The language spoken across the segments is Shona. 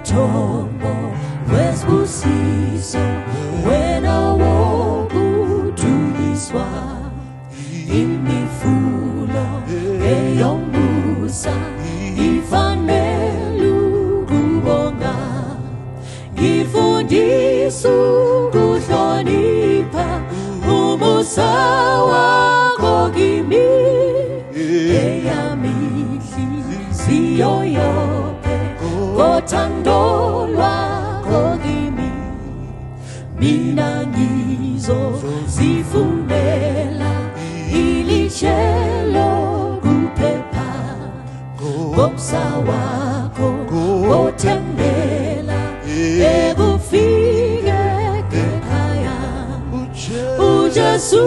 umthombo wesibusiso wena wokudunyiswa imifulo eyombusa ifanele ukubonga ngifundisa ukuhlonipha umusa wakho kimi eyami inhliziyo yonke ngothando lwakho kimi mina ngizozifundela ilitshe lokuphepha ngomsa wakho othembela ekufike ekhaya uJesu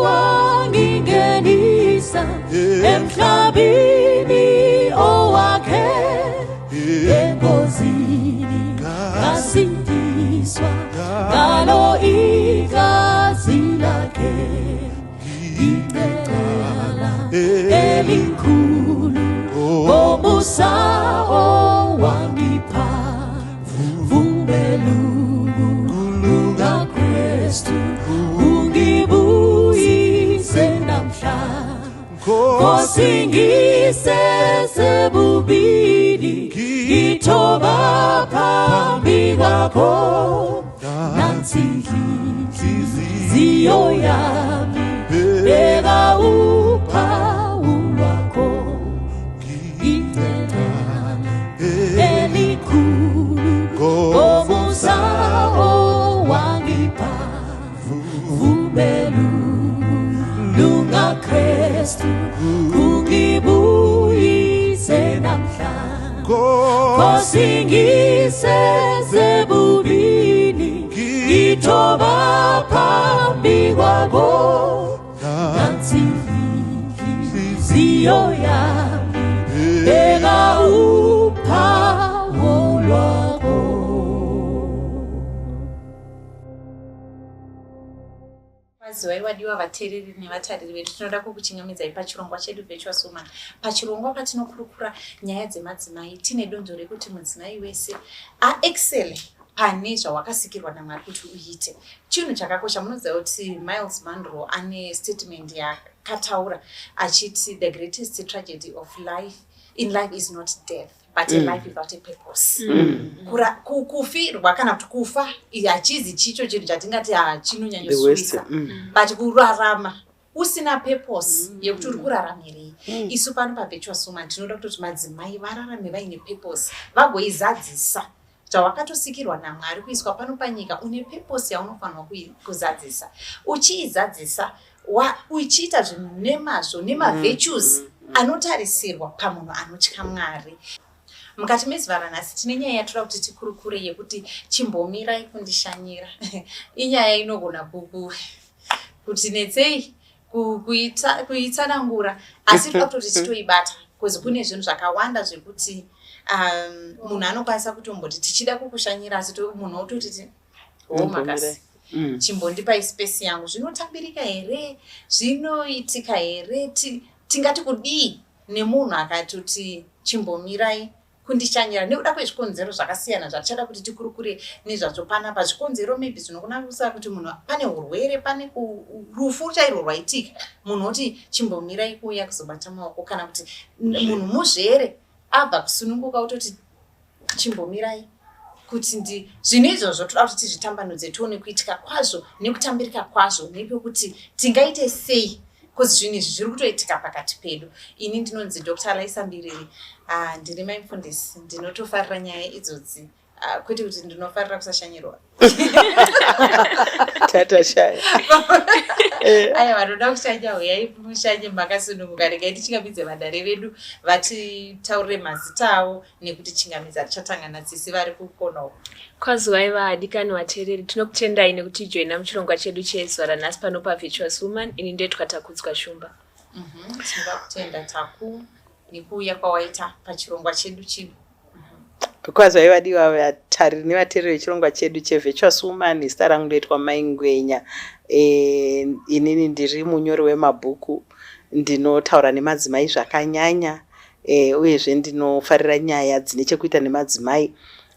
wangingenisa emhlabeni owakhe engozini ngasindiswa ngalo igazi lakhe ngicela elikhulu ngomusa owangipha vumelunga Kristu ungibuyise namhla ngosingise sebubini ngithoba phambi kwakho nansi inhliziyo yami beka uphawu lwakho ngicela elikhulu ngomusa owangipha vumelunga Kristu ungibuyise namhla ngosingise sebubini ngithoba phambi kwakho nansi inhliziyo yami beka uphawu lwakho. Vaziwai vadiwa vateereri nevatariri vedu tinoda kukuchingamidzai pachirongwa chedu Virtuous Woman. Pachirongwa patinokurukura nyaya dzemadzimai tine donzvo rekuti mudzimai wese aexcele pane zvawakasikirwa naMwari kuti uite. Chinhu chakakosha munoziva kuti Miles Monroe ane statement yakataura achiti the greatest tragedy of life in life is not death but a life without a purpose. Kufirwa kana kuti kufa achizi chicho chinhu chatingati chinonyanyoswisa but kurarama usina purpose yekuti uri kuraramirei. Isu pano paVirtuous Woman tinoda kuti madzimai vararame vaine purpose vagoizadzisa zvawakatosikirwa naMwari kuiswa pano panyika une purpose yaunofanirwa kuzadzisa. Uchiizadzisa uchiita zvinhu nemazvo nemavirtues anotarisirwa pamunhu anotya Mwari. Mukati mezivara nhasi tine nyaya yatoda kuti tikurukure yekuti chimbomirai kundishanyira. Inyaya inogona kuti netsei kuitsanangura asi toda kuti titoibata because kune zvinhu zvakawanda zvekuti munhu anokwanisa kutomboti tichida kukushanyira asi munhu ototi makasi chimbondipai space yangu zvinotambirika here zvinoitika here tingati kudii nemunhu akatoti chimbomirai kundishanyira nekuda kwezvikonzero zvakasiyana zvatichada kuti tikurukure nezvacho panapa. Zvikonzero maybe zvinogona kusa kuti munhu pane urwere pane rufu chairwo rwaitika munhu oti chimbomirai kuuya kuzobata maoko kana kuti munhu muzvere abva kusununguka utoti chimbomirai kuti zvinhu izvozvo toda kuti tizvitambanudze tione kuitika kwazvo nekutambirika kwazvo nepekuti tingaite sei because zvinhu izvi zviri kutoitika pakati pedu. Ini ndinonzi Dr. Alaisa Mbiriri, ndiri maimufundisi ndinotofarira nyaya idzodzi kwete kuti ndinofarira kusashanyirwa. Tata shaya. Aya vanoda kushanya uyai mushanye makasununguka regai tichingamidze vadare vedu vatitaurire mazita avo nekuti chingamidza tichatangana tsisi vari kukonawo. Kwaziwai vadikani vateereri tinokutendai nekuti joina muchirongwa chedu chezuva ranhasi pano paVirtuous Woman. Ini ndetwatakudzwa Shumba. Tinoda kutenda Taku nekuuya kwawaita pachirongwa chedu chino. Kwaziwai vadiwa vatariri nevateereri vechirongwa chedu cheVirtuous Woman. Zita rangu ndoitwa Mai Ngwenya. Inini ndiri munyori wemabhuku, ndinotaura nemadzimai zvakanyanya, uyezve ndinofarira nyaya dzine chekuita nemadzimai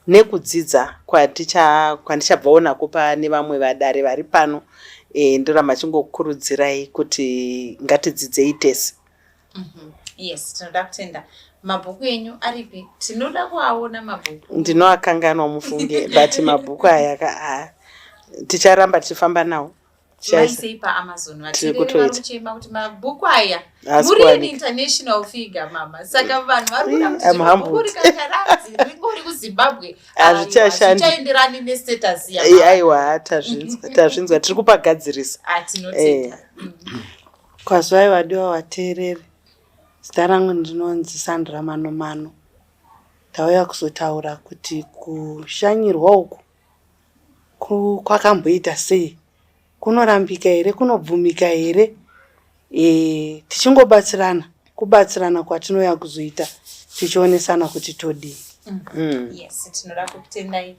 nekudzidza kwandichabvaonako pane vamwe vadare vari pano, ndoramba chingokurudzirai kuti ngatidzidzei tese. Yes, tinoda kutenda. Mabhuku enyu aripi? Tinoda kuaona mabhuku. Ndinoakanganwa mufunge, but mabhuku aya ticharamba tichifamba nawo. Maisei paAmazon vatikutoita kuti mabhuku aya muri international figure mama. Saka vanhu vari kuda kuti mabhuku rikakaradzi ringori kuZimbabwe azvichaenderani nestatus yayo. Aiwa, tazvinzwa tiri kupagadzirisa. Tinotenda. Kwazwai vadiwa vateereri. Zita rangu ndinonzi Sandra Manomano. Ndauya kuzotaura kuti kushanyirwa uku kwakamboita sei, kunorambika here, kunobvumika here. Kubatsirana kwatinoya kuzoita tichionesana kuti todii. Yes, tinoda kutendai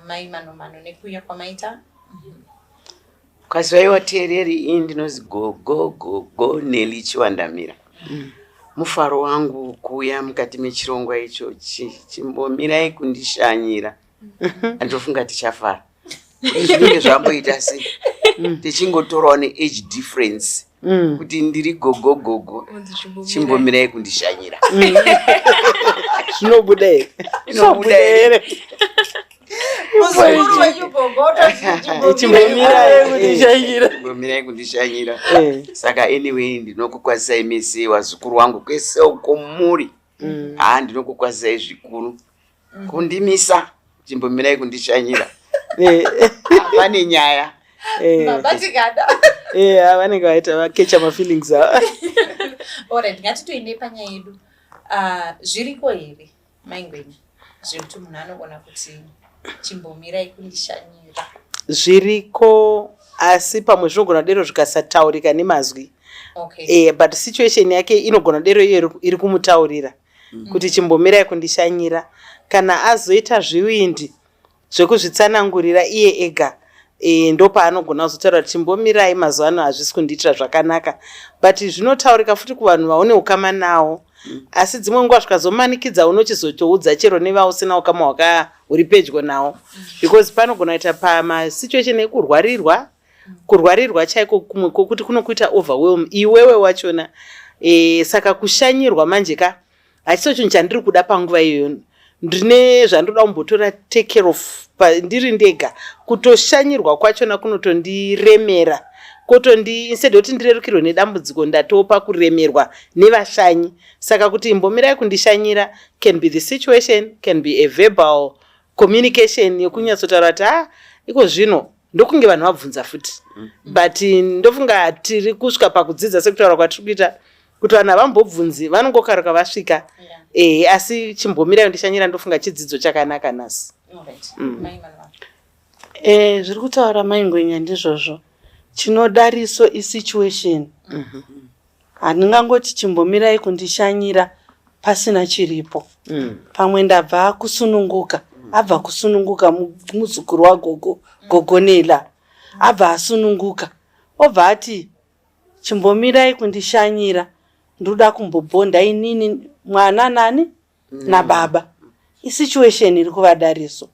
mai Manomano nekuuya kwamaita. Kwazwai vateereri, ini ndinozi Gogo Neli Chiwandamira. Mufaro wangu kuuya mukati mechirongwa icho chimbomirai kundishanyira. Andofunga tichafara. Zvinenge zvamboita sei tichingotorawo neage difference kuti ndiri gogo chimbomirai kundishanyira. Zvinobuda here. Inobuda here. Muzukuru wenyu Gogoto chimbomirai kundishanyira. Saka anyway ndinokukwazisai mese vazukuru vangu kwese uko muri. Ndinokukwazisai zvikuru. Kundimisa chimbomirai kundishanyira. Pane nyaya. Mabatikada. Vanenge vaita vakecha mafeelings ava. Alright, ngatitoende panyaya yedu. Zviriko here maingweni zvekuti munhu anogona kuti chimbomirai kundishanyira? Zviriko, asi pamwe zvinogona dero zvikasataurika nemazwi. Okay. But situation yake inogona dero iri kumutaurira kuti chimbomirai kundishanyira, kana azoita zviwindi zvekuzvitsanangurira iye ega, ndopaanogona kuzotaura kuti chimbomirai mazuva ano hazvisi kundiitira zvakanaka. But zvinotaurika futi kuvanhu vaone ukama nawo. Asi dzimwe nguva zvikazomanikidza unochizotoudza chero neva usina ukama hwaka uri pedyo nawo, because panogona kuita pamasituation kurwarirwa chaiko kumwe kwokuti kunokuita overwhelm iwewe wachona. Saka kushanyirwa manje hachiso chinhu chandiri kuda panguva iyoyo. Ndine zvandoda kumbotora take care of ndiri ndega. Kutoshanyirwa kwachona kunotondiremera, instead kuti ndirerukirwe nedambudziko ndatopa kuremerwa nevashanyi. Saka kuti imbomirai kundishanyira can be the situation, can be a verbal communication yokunyatsotaura kuti iko zvino ndokunge vanhu vabvunza futi. But ndofunga tiri kusvika pakudzidza sekutaura kwatiri kuita kuti vanhu havambobvunzi, vanongokaruka vasvika. Asi chimbomirai kundishanyira ndofunga chidzidzo chakanaka nhasi. Zviri kutaura maingwenya ndizvozvo. Chinodariso isituation. Handingangoti chimbomirai kundishanyira pasina chiripo. Pamwe ndabva kusununguka. Abva kusununguka muzukuru waGogo Nela. Abva asununguka. Obva ati chimbomirai kundishanyira. Ndoda kumbobhonda inini mwana nani nababa. Isituation iri kuvadariso.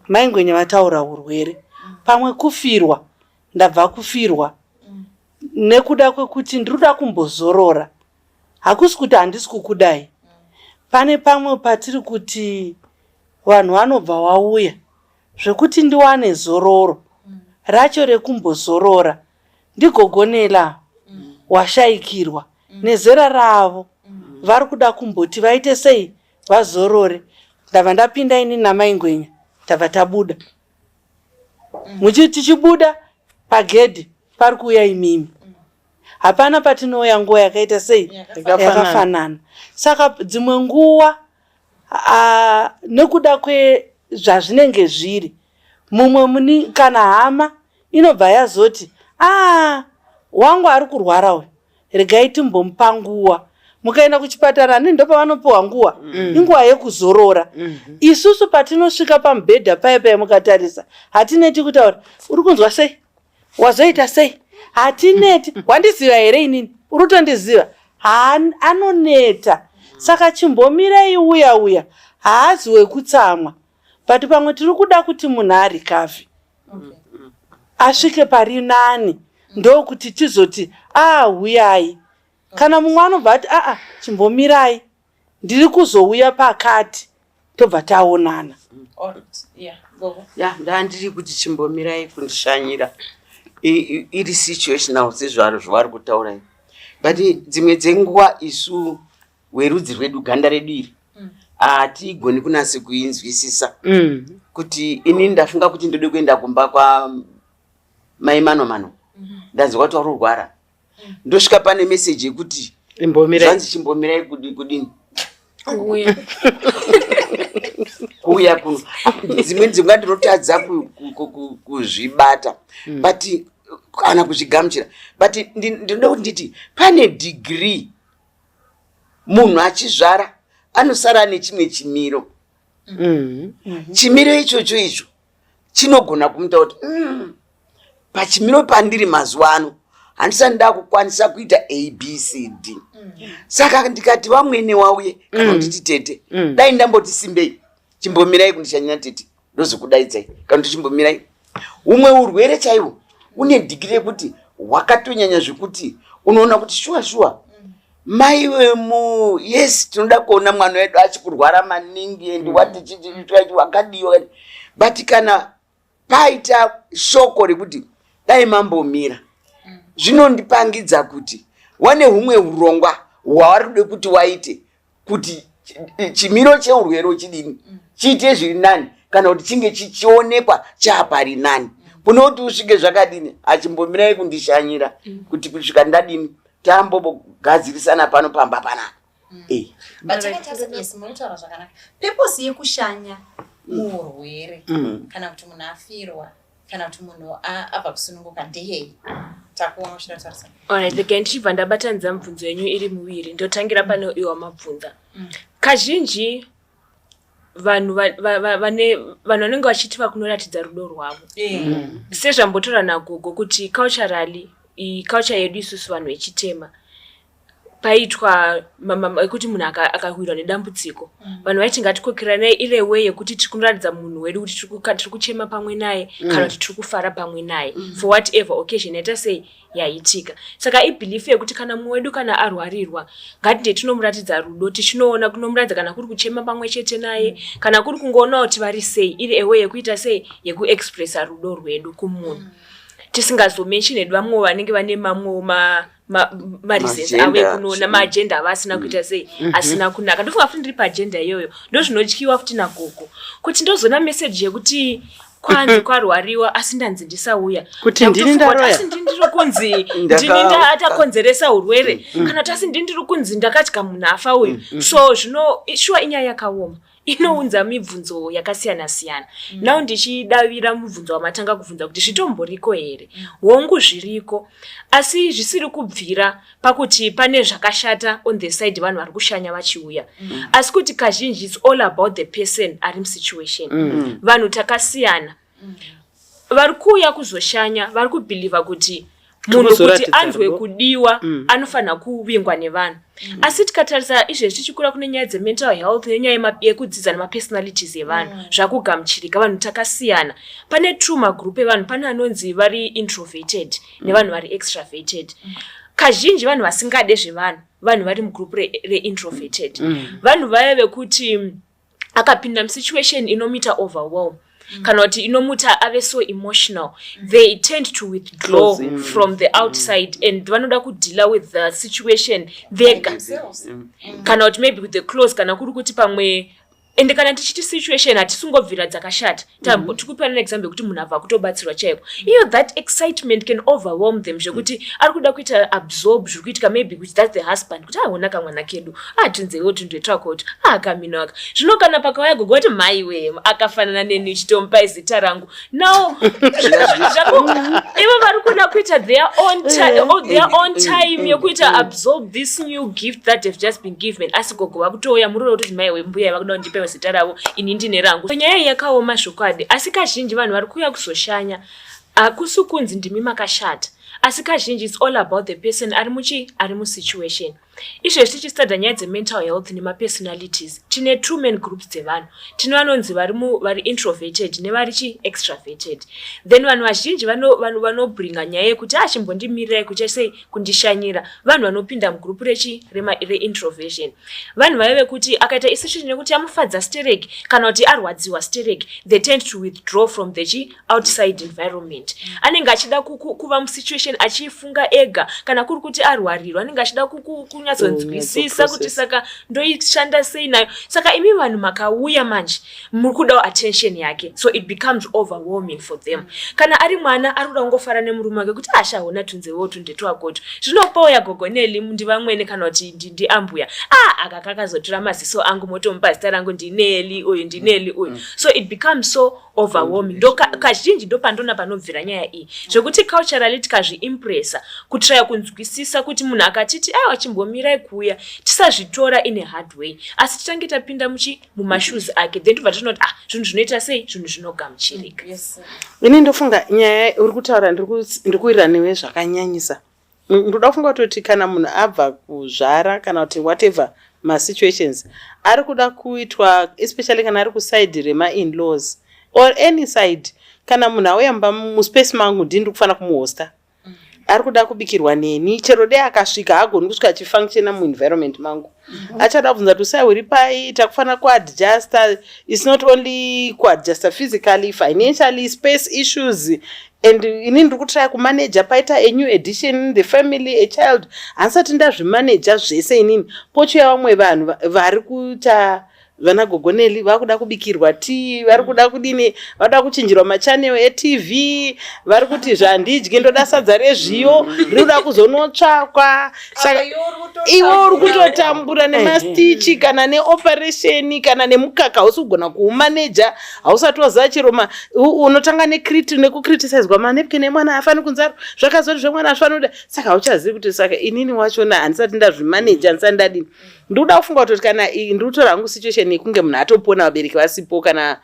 Maingwenya vataura urwere. Pamwe kufirwa. Ndabva kufirwa nekuda kwekuti ndiruda kumbozorora. Hakusi kuti handisi kukudai. Pane pamwe patiri kuti vanhu vanobva wauya zvekuti ndiwane zororo racho rekumbozorora. NdiGogo Nela washaikirwa nezera ravo, vari kuda kumboti vaite sei vazorore. Ndabva ndapinda ini namaingwenya tabva tabuda. Tichibuda pagedhi pari kuuya imimi. Hapana patinouya nguva yakaita sei yakafanana. Saka dzimwe nguva nekuda kwezvazvinenge zviri, mumwe kana hama inobva yazoti wangu ari kurwara uyu, regai timbomupa nguva. Mukaenda kuchipatara ndopavanopiwa nguva, inguva yekuzorora. Isusu patinosvika pamubhedha paya mukatarisa, hatineti kutaura uri kunzwa sei, wazoita sei, hatineti. Wandiziva here inini, uri kutondiziva. Anoneta. Saka chimbomirai uya haazi wekutsamwa, but pamwe tiri kuda kuti munhu arikafi asvike pari nani ndokuti tizoti huyai. Kana mumwe anobva ati chimbomirai ndiri kuzouya pakati tobva taonana. Ndandiri kuti chimbomirai kundishanyira iri situational sezvavari kutaura iyi, but dzimwe dzenguva isu werudzi rwedu ganda redu iri hatigoni kunase kuinzwisisa kuti ini ndafunga kuti ndode kuenda kumba kwa mai Manomano ndanzwa kuti wari kurwara ndosvika pane meseji yekuti zvanzi chimbomirai kudini kuuya kuno. Dzimweni dzinguva ndinotadza kuzvibata but kana kuzvigamuchira, but ndinoda kuti nditi pane degree munhu achizvara anosara nechimwe chimiro. Chimiro icho chinogona kumuta kuti pachimiro pandiri mazuva ano handisani nda kukwanisa kuita ABCD. Saka ndikati vamwene wauye kana kuti tete dai ndamboti simbei chimbomirai kundishanyira tete ndozokudaidzai kana kuti chimbomirai. Umwe urwere chaiwo une digiri yekuti wakatonyanya zvekuti unoona kuti shuwa mai wemu yes tinoda kuona mwana wedu achikurwara maningi and wati wakadiwa, but kana paita shoko rekuti dai mambomira zvinondipangidza kuti wane humwe urongwa hwavari kude kuti waite kuti chimiro cheurwere chidini chiite zviri nani kana kuti chinge chichionekwa chapari nani kuno kuti usvike zvakadini achimbomirai kundishanyira kuti kusvika ndadini tambogadzirisana pano pamba panapa. Munotaura zvakanaka. Peposi yekushanya muurwere kana kuti munhu afirwa kana kuti munhu abva kusununguka ndeyei? Takuona uchinotaurisa. Alright, again ndichibva ndabatanidza mibvunzo yenyu iri miviri ndotangira pane iwa mabvunza. Kazhinji vanhu vanenge vachiti vakunoratidza rudo rwavo sezvambotora nagogo kuti culturally culture yedu isusu vanhu vechitema paitwa kuti munhu akahwirwa nedambudziko vanhu vaiti ngatikokirane ile way yekuti tiri kunoratidza munhu wedu kuti tiri kuchema pamwe naye kana kuti tiri kufara pamwe naye for whatever occasion yaita sei yaitika. Saka ibelief yekuti kana mumwe wedu kana arwarirwa ngatinde tinomuratidza rudo tichinoona kunomuratidza kana kuri kuchema pamwe chete naye kana kuri kungoona kuti vari sei iri way yekuita sei yekuexpressa rudo rwedu kumunhu tisingazomention vamwe vanenge vane mamwe mareasons ave kunoona maagenda avasina kuita sei asina kunaka. Ndofunga futi ndiri paagenda iyoyo ndozvinotyiwa futi nagogo kuti ndozona message yekuti kwanzi kwarwariwa asi ndanzi ndisauya kuti ndini ndaroya asi ndiri kunzi ndini ndatakonzeresa urwere kana kuti asi ndiri kunzi ndakatya munhu afa uyu. So shuwa inyaya yakaoma inounza mibvunzo yakasiyana siyana. Now ndichidavira mubvunzo wamatanga kubvunza kuti zvitomboriko here hongu zviriko asi zvisiri kubvira pakuti pane zvakashata on the side vanhu vari kushanya vachiuya asi kuti kazhinji it's all about the person ari musituation. Vanhu takasiyana vari kuuya kuzoshanya vari kubhiliva kuti munhu kuti anzwe kudiwa anofanira kuvingwa nevanhu. Asi tikatarisa izvezvi tichikura kune nyaya dzemental health nenyaya yekudzidza nemapersonalities evanhu zvakugamuchirika vanhu takasiyana. Pane trauma group evanhu pane anonzi vari introverted nevanhu vari extraverted. Kazhinji vanhu vasingade zvevanhu vanhu vari mugroup reintroverted. Vanhu vaya vekuti akapinda musituation inomuita overwhelm kana kuti inomuta ave so emotional they tend to withdraw from the outside and vanoda kudila with the situation vega kana kuti maybe with the close kana kuri kuti pamwe ende kana tichiti situation hatisungobvira dzakashata tikupa an example kuti munhu abva kutobatsirwa chaiko iyo that excitement can overwhelm them zvekuti ari kuda kuita absorb zviri kuitika maybe kuti that's the husband kuti aona kamwana kedu atinzewo tindoitwa kuti akaminaka zvino kana pakauya gogo kuti maiwe akafanana neni chitomupai zita rangu now ivo vari kuda kuita their own time yekuita absorb this new gift that have just been given asi gogo vakutouya muroro kuti maiwe mbuya vakuda kundipa zita ravo ini ndine rangu. Nyaya yakaoma zvokwadi asi kazhinji vanhu vari kuuya kuzoshanya hakusi kunzi ndimi makashata asi kazhinji it's all about the person ari musituation. izvezvi tichistudy nyaya dzemental health nemapersonalities tine two main groups dzevanhu. Tine vanonzi vari introverted nevari chi-extraverted. Then vanhu vazhinji vanobringa nyaya yekuti chimbondimirirai kuti sei kundishanyira, vanhu vanopinda mugrupu reintroversion. Vanhu vaya vekuti akaita situation yekuti amufadza stereki kana kuti arwadziwa stereki, they tend to withdraw from the outside environment. Anenge achida kuva musituation achifunga ega, kana kuri kuti arwarirwa anenge achida kunyatsonzwisisa kuti saka ndoishanda sei nayo. Saka imi vanhu makauya manje muri kudawo attention yake, so it becomes overwhelming for them. Kana ari mwana ari kuda kungofara nemurume wake kuti ashaona tunzewo tundetwakoto zvinopoya gogoneli ndivamwene kana kuti ndiambuya akakakazotora maziso angu motomupa zita rangu ndineli uyu ndineli uyu. So it becomes so overwhelming. Kazhinji ndo pandona panobvira nyaya iyi zvekuti culturally tikazviimpressa kutraya kunzwisisa kuti munhu akatiti chimbomirai kuuya tisazvitora in a hard way, asi titange tapinda mumashoes ake, then tobva tinoti zvinhu zvinoita sei, zvinhu zvinogamuchirika. Ini ndofunga nyaya uri kutaura ndiri kuira newe zvakanyanyisa. Ndoda kufunga kuti kana munhu abva kuzvara kana kuti whatever masituations ari kuda kuitwa, especially kana ari kuside rema-in-laws or any side, kana munhu auya mba muspace mangu ndiri kufanira kumuhosta, ari kuda kubikirwa neni, chero dei akasvika hagoni kusvika achifunctiona muenvironment mangu, achada kubvunza kuti sai uri pai, takufanira kuadjusta. It's not only kuadjusta physically, financially, space issues, and inini ndiri kutraya kumanaja paita a new addition in the family, a child. Hansati ndazvimanaja zvese inini, pochuya vamwe vanhu vari kuita vana gogoneli vakuda kubikirwa tii, vari kuda kudini, vakuda kuchinjirwa machanel eTV, vari kuti zvandidye ndoda sadza rezviyo rinoda kuzonotsvakwa. Saka iwo uri kutotambura nemastichi kana neoperation kana nemukaka hausi kugona kuumaneja, hausati waziva chero unotanga nekukritisizwa manepkeni emwana afani kunzaro, zvakazoti zvemwana afanoda, saka hauchazivi kuti saka inini wachona handisati ndazvimaneja, handisati ndadini. Ndoda kufunga kuti kana ndiri kutora hangu situation yekunge munhu atopona vabereki vasipo kana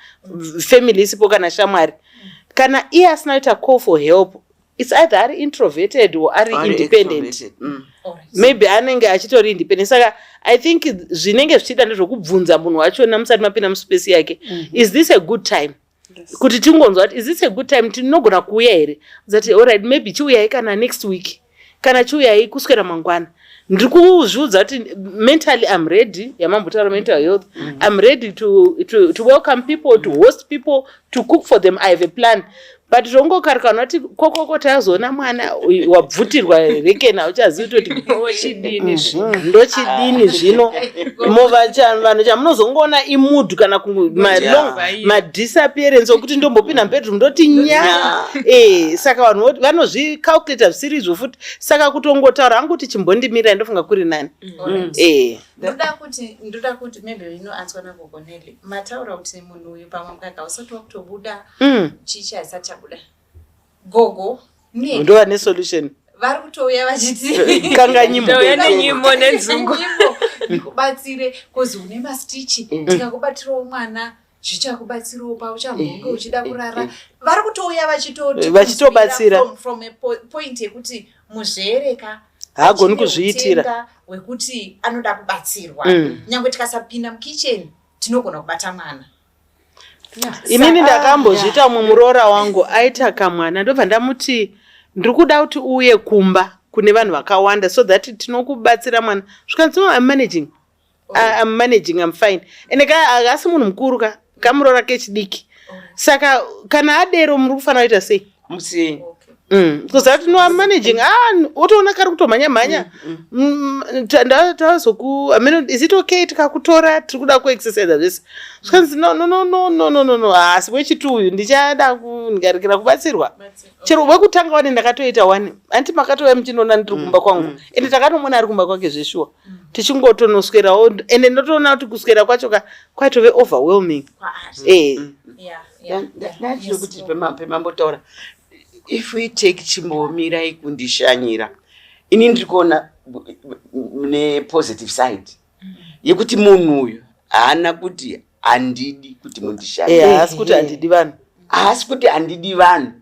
family isipo kana shamwari, kana iye asina kuita call for help, it's either ari introverted or ari independent. Maybe anenge achitori independent. Saka I think zvinenge zvichida ndezvokubvunza munhu wachona musati mapinda muspace yake, is this a good time? Kuti tingonzwa kuti is this a good time, tinogona kuuya here, zati alright maybe chiuyai kana next week kana chiuyai kuswera mangwana. Ndiri kuzviudza kuti mentally I'm ready, yamambotaura mental health, I'm ready to welcome people, to host people, to cook for them. I have a plan. But zvongokarikanwa kuti kokoko tazoona mwana wabvutirwa rekeni hauchazivi kuti ndochidini zvino. Vanhu chamunozongoona imood kana madisappearance okuti ndombopinda mubedroom ndoti nya. Saka vanhu vanozvicalculata zvisiri izvo futi. Saka kutongotaura hangu kuti chimbondimira ndofunga kuri nani. Ndoda kuti maybe inoanzwa nagogoneli mataura kuti munhu uyu pamwe mukaka usati wakutobuda chichi haisati chabuda gogo ndova nesolution vari kutouya vachiti kanga nyimbo nenzungu ndikubatsire kozi une mastichi tikakubatirawo mwana zvichakubatsirawo pauchamhonge uchida kurara. Vari kutouya vachitobatsira from a point yekuti muzvereka hagoni kuzviitira wekuti anoda kubatsirwa. Nyangwe tikasapinda mukicheni tinogona kubata mwana. Inini ndakambozviita mumuroora wangu aita kamwana, ndobva ndamuti ndiri kuda kuti uye kumba kune vanhu vakawanda so that tinokubatsira mwana. Zvikanzi I'm managing, I'm fine. Ende asi munhu mukuru kamuroora kechidiki. Saka kana adero muri kufanira kuita sei? Musi. Because that no I'm managing. Otoona kari kutomhanya. I mean, is it okay tikakutora tiri kuda kuexercise zvese? Zvikanzi no. Asi wechitu ndichada kungarikira kubatsirwa. Chero wekutanga wani ndakatoita wani. Anti makatouya muchinoona ndiri kumba kwangu. Ende takatomona ari kumba kwake zveshuwa. Tichingotonoswerawo ende ndotoona kuti kuswera kwacho kwaitove overwhelming. Ndachiro kuti pemambotaura. If we take chimbomirai kundishanyira, ini ndiri kuona ne-positive side yekuti munhu uyu haana kuti handidi kuti mundishanyire. Haasi kuti handidi vanhu. Haasi kuti handidi vanhu.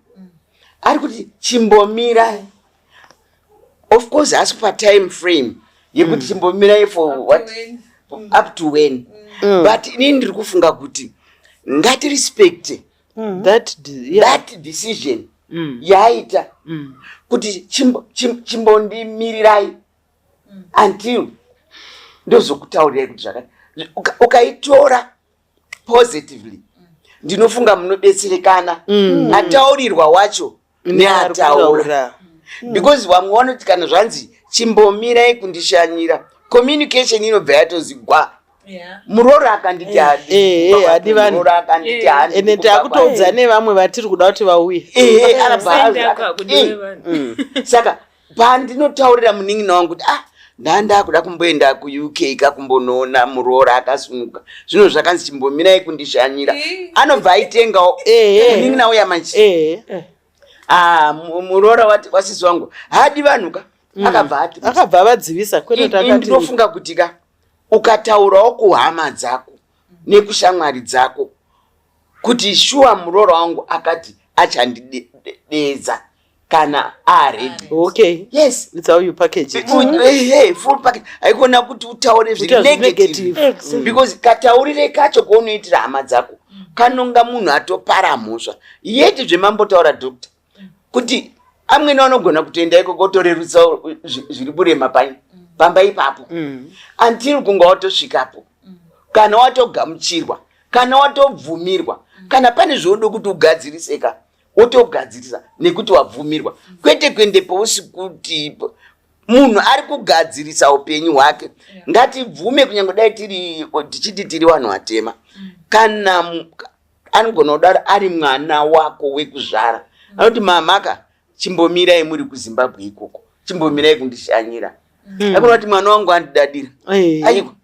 Ari kuti chimbomirai. Of course haasi pa time frame yekuti chimbomirai for what up to when but inini ndiri kufunga kuti ngatirespecte that decision yaita kuti chimbondimirirai until ndozokutaurirai kuti zvakati ukaitora positively ndinofunga munodetserekana ataurirwa wacho neataura because vamwe vanoti kana zvanzi chimbomirai kundishanyira communication inobva yatozigwa muroro akanditi ene takutoudza nevamwe vatiri kuda kuti vauye saka pandinotaurira munin'ina wangu kuti ndandakuda kumboenda kuuk kakumbonoona muroro akasununguka zvino zvakanzi chimbomirai kundishanyira anobva aitengawo munin'ina uya manje muroro wasisi wangu hadi vanhuka akabva avadzivisa ndinofunga kuti ka ukataurawo kuhama dzako nekushamwari dzako kuti shuwa muroro wangu akati achandidedza kana ready. Okay. Yes. It's how you package it. Full package. Haikona kuti utaure zviri negative. Because kataurire kacho kounoitira hama dzako kanonga munhu atopara mhosva. Yeti zvemambotaura doctor kuti amweni anogona kutoenda ikoko torerutsa zviri burema pamba ipapo until kunga watosvikapo kana watogamuchirwa kana watobvumirwa kana pane zvodo kuti ugadziriseka wotogadzirisa nekuti wabvumirwa kwete kuendepo usikuti munhu ari kugadzirisa upenyu hwake ngatibvume kunyange dai tichiti tiri vanhu vatema kana anogona kudaro ari mwana wako wekuzvara anoti mamaka chimbomirai muri kuZimbabwe ikoko chimbomirai kundishanyira akona kuti mwana wangu andidadira aiko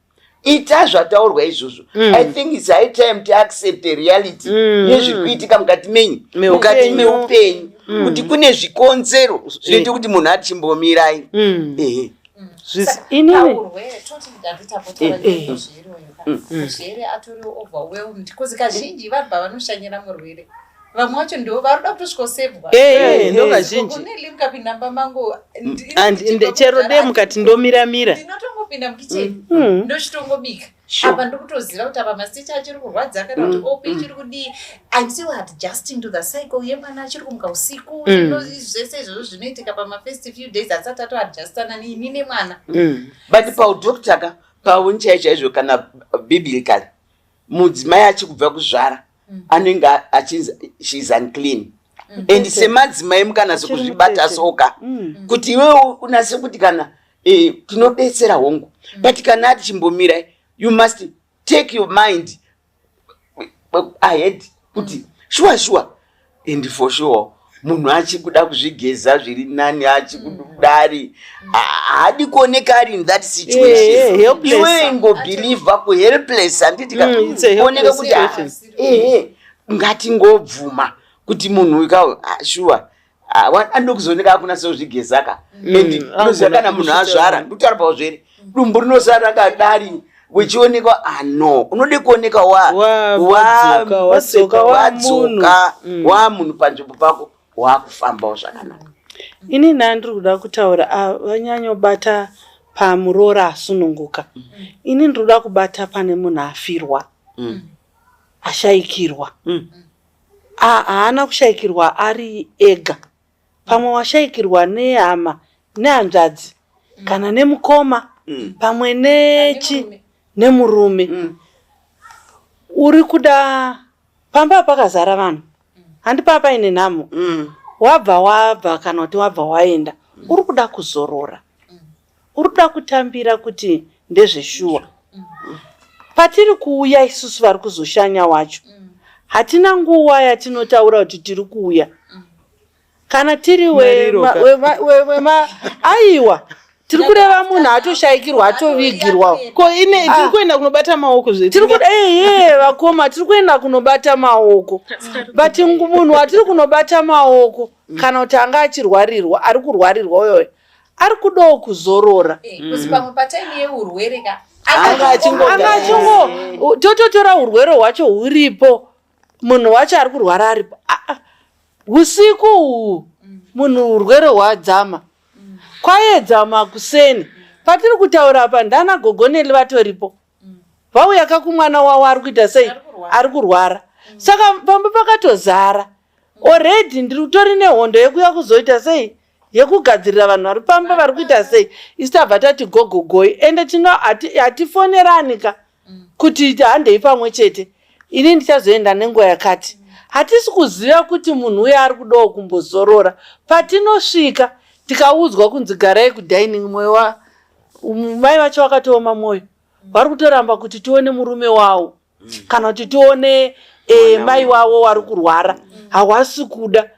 ita zvataurwa izvozvo I think it's high time to accept the reality yezviri kuitika mukati menyu mukati meupenyu kuti kune zvikonzero zvinoita kuti munhu ati chimbomirai murwere atori overwhelmed because kazhinji vanhu vanoshanyira murwere vamwe vacho ndo varoda kutosvikosevwa ndokazhinji mukapinda mambango chero de mukati ndomiramira ndinotongopinda mukicheni ndochitongobika apa ndokutoziva kuti apa masicha achiri kurwadza kana kuti opi chiri kudii I'm still adjusting to the cycle yemwana achiri kumuka usiku zvese izvozvo zvinoitika pamafirst few days asati atoadjustana nini nemwana but paudhoktaka paunchai chaizvo kana biblical mudzimai achikubva kuzvara anenge achinzi she's unclean and semadzimai mukanase kuzvibata soka kuti iwewe unase kuti kana tinodetsera hongu but kana ati chimbomirai you must take your mind ahead kuti sure and for sure munhu achikuda kuzvigeza zviri nani achikudari hadi kuoneka ari in that situation iwe ngobhilivha kuhelpless handiti kaoneka kuti ngatingobvuma kuti munhu ikawo sure andokuzoneka akuna sozvigezaka and unoziva kana munhu azvara ndokutaura pauzvere dumbu rinosara rakadari uchionekwa no unode kuoneka wadzoka wamunhu panzvimbo pako wakufambawo zvakanaka ini ndiri kuda kutaura vanyanyobata pamuroro asununguka ini ndiri kuda kubata pane munhu afirwa ashayikirwa haana kushayikirwa ari ega pamwe washayikirwa nehama nehanzvadzi kana nemukoma pamwe nemurume uri kuda pamba pakazara vanhu handipa paine nhamo wabva kana kuti wabva waenda uri kuda kuzorora uri kuda kutambira kuti ndezveshuwa patiri kuuya isusu vari kuzoshanya wacho hatina nguva yatinotaura kuti tiri kuuya kana tiri aiwa tiri kureva munhu atoshayikirwa atovigirwa ko ine tiri kuenda kunobata maoko zvetiri vakoma tiri kuenda kunobata maoko but munhu watiri kunobata maoko kana kuti anga achirwarirwa ari kurwarirwa uyoyo ari kudawo kuzorora pamwe pataini yeurwere tototora urwere hwacho huripo munhu wacho ari kurwara aripo usiku munhu urwere hwadzama kwaedzama kuseni patiri kutaura apa ndana gogoneli vatoripo vauya kakumwana wavo ari kuita sei ari kurwara saka pamba pakatozara already ndiritori nehondo yekuya kuzoita sei yekugadzirira vanhu vari pamba vari kuita sei isi tabva tati gogogoi ende hatifonerani ka kuti handei pamwe chete ini ndichazoenda nenguva yakati hatisi kuziva kuti munhu uye ari kudawo kumbozorora patinosvika tikaudzwa kunzi garai kudining mwoyo mai vacho vakatooma mwoyo vari kutoramba kuti tione murume wavo kana kuti tione mai wavo vari kurwara hawasi kuda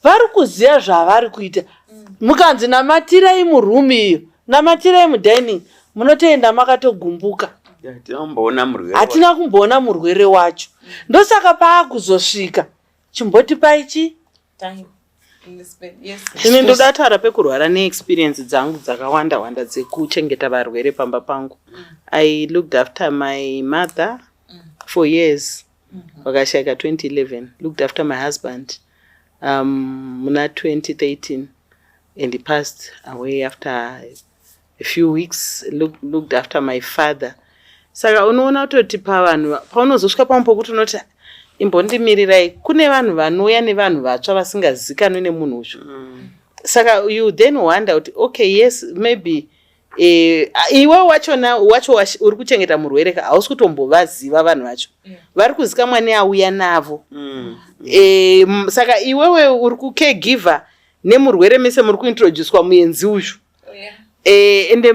vari kuziva zvavari kuita mukanzi namatirai murumi iyo namatirai mudining munotoenda makatogumbuka hatina kumboona murwere wacho ndosaka paakuzosvika chimboti paichi ine ndodatara pekurwara neexperience dzangu dzakawanda wanda dzekuchengeta varwere pamba pangu. I looked after my mother for years wakashayika 2011, looked after my husband muna 2013 and he passed away after a few weeks. Looked after my father. Saka unoona kutoti pavanhu paunozosvika pamwe pokuti unoti imbondimirirayi kune vanhu vanouya nevanhu vatsva vasingazivikanwi nemunhu uyu. Saka you then wonder kuti okay yes maybe iwe wacho uri kuchengeta murwere ka hausi kutombovaziva vanhu vacho vari kuzika mwani auya navo. Saka iwewe uri kucaregiver nemurwere mese muri kuintroducwa muenzi uyu. Ende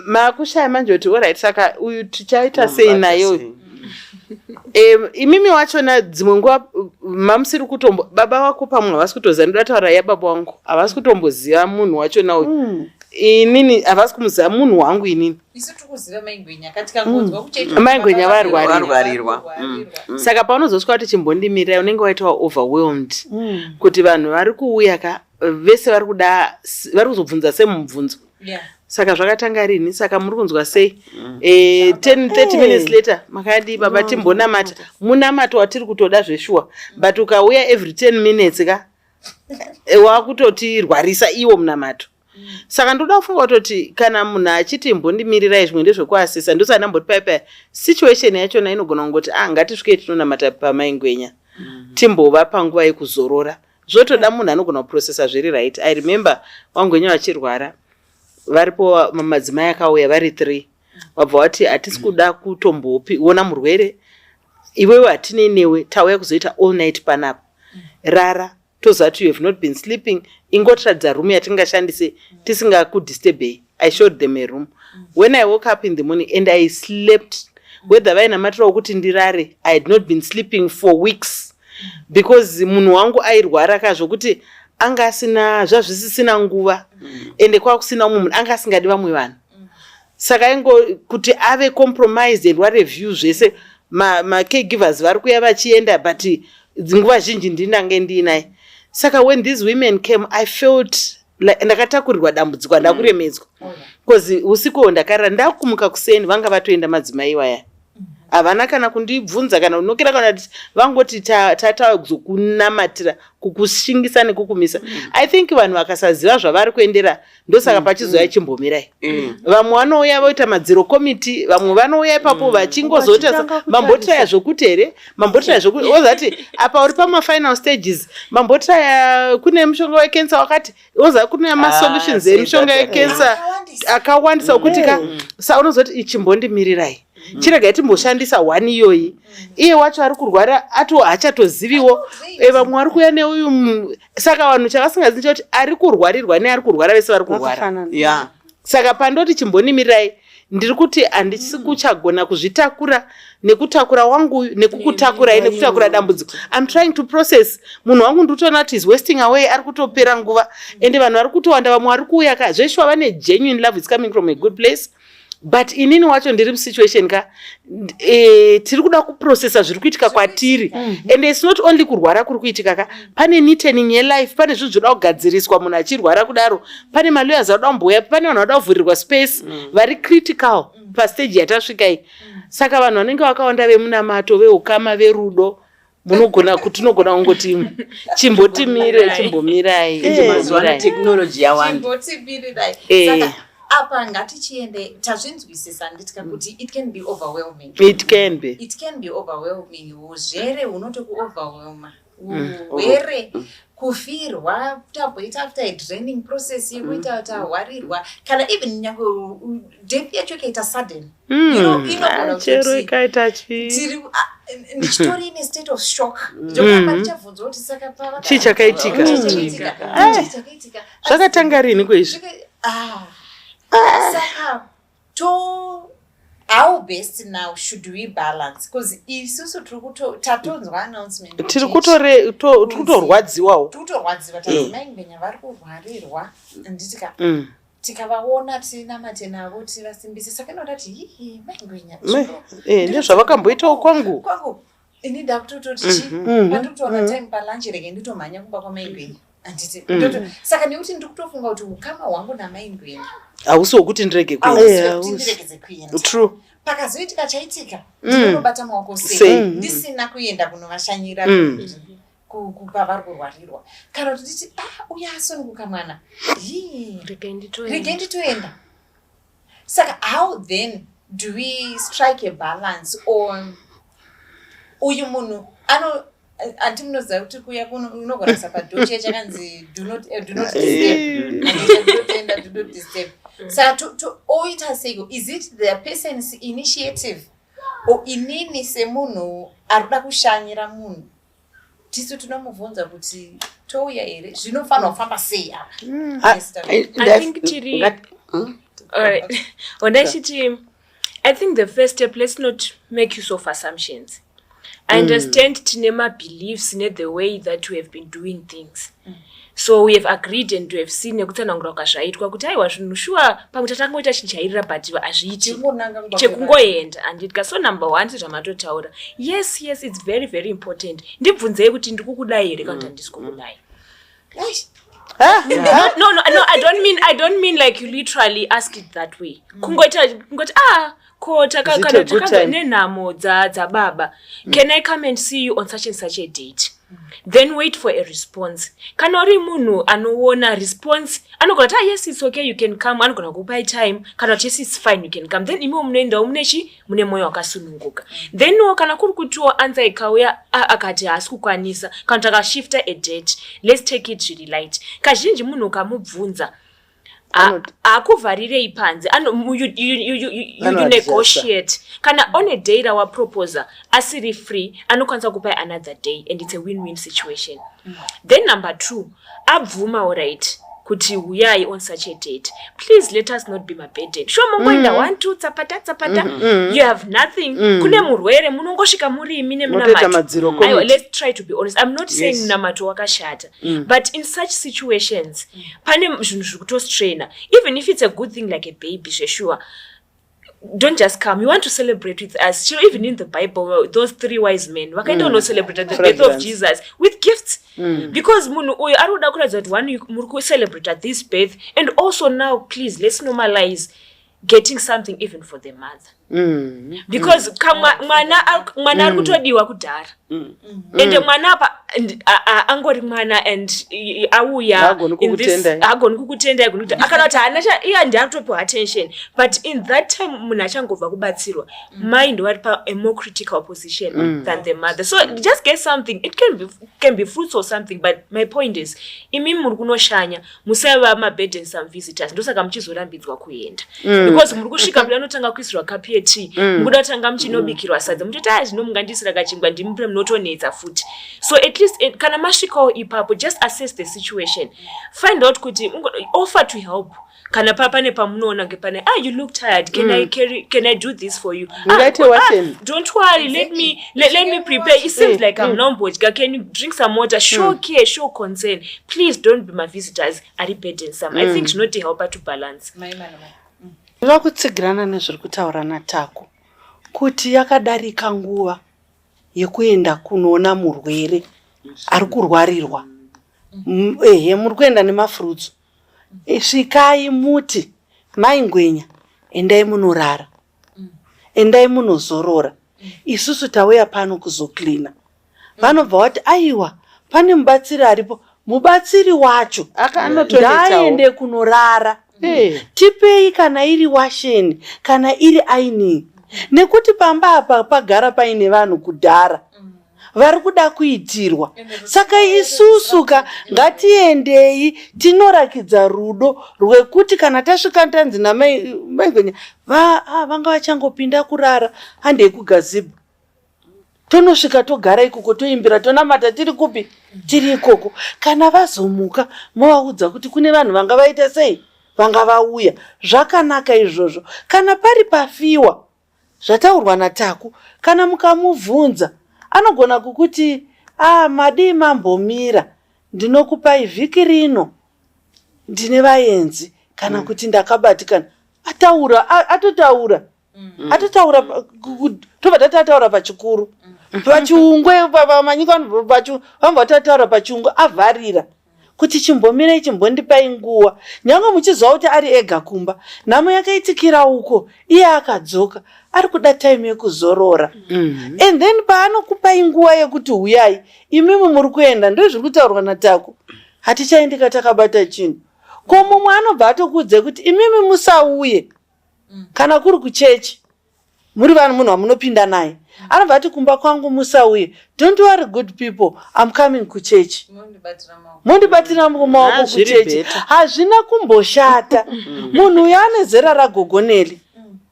makushaya manje kuti alright saka uyu tichaita sei nayo. Imimi wachona dzimwe nguva mamusiri kutombo baba wako pamwe havasi kutoziva ndodataura yababa wangu havasi kutomboziva munhu wachona uyu. Inini havasi kumuziva munhu wangu inini. Isu tikuziva maingwenya katika ngonzwa kucheka maingwenya varwarirwa. Saka paunozosvika kuti chimbondimirira unenge waitawa overwhelmed kuti vanhu vari kuuya ka vese vari kuda vari kuzobvunza semubvunzo. Saka zvakatanga rini saka muri kunzwa sei 10-30 minutes later makadi baba timbonamata munamata watiri kutoda zveshuwa but ukauya every 10 minutes ka wakutotirwarisa iwo munamato. Saka ndoda kufunga kutoti kana munhu achiti mbondimirira zvimwe ndezvekuasisa ndosana mboti paipa situation yachona inogona kungoti ngatisvike tinonamata pamaingwenya timbova panguva yekuzorora zvotoda munhu anogona kuprocessa zviri right. I remember wangwenya vachirwara varipo madzimai akauya vari 3 wabva wati hatisi kuda kutomboona murwere iwewe hatine newe tauya kuzoita all night panapa rara tozati you have not been sleeping ingotiradza room yatingashandise tisingakudistebhei. I showed them a room. When I woke up in the morning and I slept whether vainamatira wokuti ndirare I had not been sleeping for weeks because munhu wangu airwara kazvokuti anga asina zvazvisisina nguva ende kwakusina umwe munhu anga asingadi vamwe vanhu. Saka ingo kuti ave compromised and wareview zvese caregivers vari kuya vachienda but nguva zhinji ndinange ndinaye. Saka when these women came I felt like ndakatakurirwa dambudziko ndakuremedzwa because usiku ndakarara ndakumuka kuseni vanga vatoenda madzimai waya havana kana kundibvunza kana unokera kana kuti vangoti tata kuzokunamatira kukushingisa nekukumisa. I think vanhu vakasaziva zvavari kuendera ndosaka pachizoya chimbomirai. Vamwe vanouya voita madziro committee vamwe vanouya ipapo vachingozota mambotiraya zvokuti here mambotiraya zvokuti ozati apa uri pamafinal stages mambotiraya kune mushonga wekensa wakati oza kune masolutions emushonga wekensa akawandisa wokuti ka sa unozoti ichimbondimirirai chirega timboshandisa one iyoyi iye wacho ari kurwara hachatoziviwo vamwe vari kuya neuyu. Saka vanhu chavasingazivi chekuti ari kurwarirwa neari kurwara vese vari kurwara. Saka pandoti chimbonimirirai ndiri kuti handisi kuchagona kuzvitakura nekutakura wangu nekukutakurai nekutakura dambudziko. I'm trying to process munhu wangu ndikutoona kuti is wasting away ari kutopera nguva ende vanhu vari kutowanda vamwe vari kuuya ka zveshuwa vane genuine love is coming from a good place but inini wacho ndiri musituation ka tiri kuda kuprocessa zviri kuitika kwatiri and it's not only kurwara kuri kuitika ka pane neatening yelife pane zvinhu zvinoda kugadziriswa munhu achirwara kudaro pane malawyers anoda kumboya pane vanhu vanoda kuvhurirwa space vari critical pastage yatasvika iyi. Saka vanhu vanenge vakawanda vemunamato veukama verudo munogona kuti unogona kungoti chimbotimire chimbomirai technology yawanda chimbotimirai. Saka apa ngatichiende tazvinzwisisa nditika kuti it can be overwhelming. It can be. It can be overwhelming. Uzvere unotokuoverwhelma. Urwere kufirwa tabhoita after a draining process yekuita kuti ahwarirwa kana even nyange death yacho ikaita sudden. Chero ikaita ndichitori in a state of shock. Ndokamba ndichabvunza kuti saka pava chii chakaitika. Zvakatanga rini kwezvi? Saka how best now should we balance? Because isusu tatonzwa announcement. Tiri kutorwadziwawo. Kutorwadziwa tazimaingwenya vari kurwarirwa. Nditika tikavaona tinamate navo tivasimbise. Saka inoda kuti maingwenya. Ndezvavakamboitawo kwangu. Inida kutototi pandikutoona time palunch rege nditomhanya kumba kwamaingwenya. Anditi saka nekuti ndikutofunga kuti ukama hwangu namaingwenya hausi wokuti ndirege kuenda. True. Pakazoitika chaitika ndinobata maoko sei ndisina kuenda kunovashanyira kupa vari kurwarirwa kana kuti titi uya asununguka mwana rege nditoenda. Saka how then do we strike a balance on uyu munhu antimunoziva kuti kuya unogona sapadhoche chakanzi do not disturb. Saka oita seiko, is it the person's initiative or inini semunhu arikuda kushanyira munhu? Tisu tinomubvunza kuti touya here zvinofanira kufamba sei apa? I think tiri alright. I think the first step, let's not make use of assumptions. I understand tinema beliefs in the way that we have been doing things. So we have agreed and we have seen nekutsanangura kwazvaitwa kuti aiwa zvinhu shuwa pamwe tatangoita chichairira but hazviiti chekungoenda andidika. So number 1 sezvamatotaura, yes it's very very important. Ndibvunzei kuti ndikukudai here kana kuti handisi kukudai. No, I don't mean like you literally ask it that way. Kungoti ko takakana nenhamo dzababa. Can I come and see you on such and such a date? Then wait for a response. Kana uri munhu anoona response anogona kuti yes it's okay you can come, anogona kupai time kana kuti yes it's fine you can come, then imi munoendawo mune mwoyo wakasununguka. Then kana kuri kutiwo answer ikauya akati haasi kukwanisa kana kuti akashifta a date, let's take it really light. Kazhinji munhu ukamubvunza akuvharirei panze you negotiate kana on a day rawaproposa asiri free anokwanisa kupai another day and it's a win-win situation. Then number 2, abvuma alright kuti uyai on such a date, please let us not be my burden. Sure mongoenda 1 2 tsapata you have nothing. Kune murwere munongosvika muri imi nemunamato. Let's try to be honest. I'm not saying namato wakashata, but in such situations pane zvinhu zviri kutostraina. Even if it's a good thing like a baby, sure, don't just come. You want to celebrate with us. Sure, even in the Bible, those 3 wise men, wakaenda no celebrate the birth of Jesus with gifts. Because munhu uyu arikuda kuratidza kuti one muri kucelebrate at this birth, and also now please let's normalize getting something even for the mother. Because mwana ari kutodiwa kudhara ende mwana apa angori mwana and auya in this agoni kukutenda akana kuti hana iye ndatopiwa attention, but in that time munhu achangobva kubatsirwa mind wari pa a more critical position than the mother. So just get something, it can be fruits or something, but my point is imi muri kunoshanya musaiva maburdensome visitors, ndosaka muchizorambidzwa kuenda because muri kusvika pano anotanga kuisirwa kapi mukuda kutanga muchinobikirwa sadza mutoti zvinomungandisira kachingwa ndimupire munotonedza futi. So at least kana masvikawo ipapo just assess the situation, find out kuti offer to help. Kana pane pamunoona ngepane you look tired, can I do this for you? Don't worry, let me prepare. It seems like I'm lombodga, can you drink some water? Show care, show concern. Please don't be my visitors ari burdensome. I think zvinoti help to balance. Vakutsigirana nezviri kutaura natako kuti yakadarika nguva yekuenda kunoona murwere ari kurwarirwa. Muri kuenda nemafurutsu. Svikai muti maingwenya, endai munorara, endai munozorora. Isusu tauya pano kuzoklina. Vanobva vati aiwa pane mubatsiri aripo, mubatsiri wacho ndaende kunorara tipei kana iri washeni kana iri ironing, nekuti pamba apa pagara paine vanhu kudhara vari kuda kuitirwa. Saka isusuka ngatiendei tinorakidza rudo rwekuti kana tasvika tanzi namaigwenya vanga vachangopinda kurara handei kugazibha, tonosvika togara ikoko toimbira tonamata tiri kupi, tiri ikoko. Kana vazomuka movaudza kuti kune vanhu vanga vaita sei, vanga vauya, zvakanaka izvozvo. Kana pari pafiwa zvataurwa naTaku, kana mukamubvunza anogona kukuti madii mambomira, ndinokupai vhiki rino ndine vaenzi, kana kuti ndakabatikana. Atotaura tobva tatataura pachikuru, pachiungwe pamanyika vamba tataura pachiungwe avharira kuti chimbomirei chimbondipai nguva. Nyange muchiziva kuti ari ega kumba, nhamo yakaitikira uko, iye akadzoka ari kuda time yekuzorora. And then paanokupai nguva yekuti huyai, imimi muri kuenda, ndo zviri kutaurwa naTaku, hatichaendika takabata chinhu. Ko mumwe anobva atokudze kuti imimi musauye kana kuri kuchechi, muri munhu wamunopinda naye, anobva ati kumba kwangu musauye. Don't worry good people, I'm coming kuchechi. Mundibatira maoko kuchechi. Hazvina kumboshata. Munhu uyo ane zera ragogoneli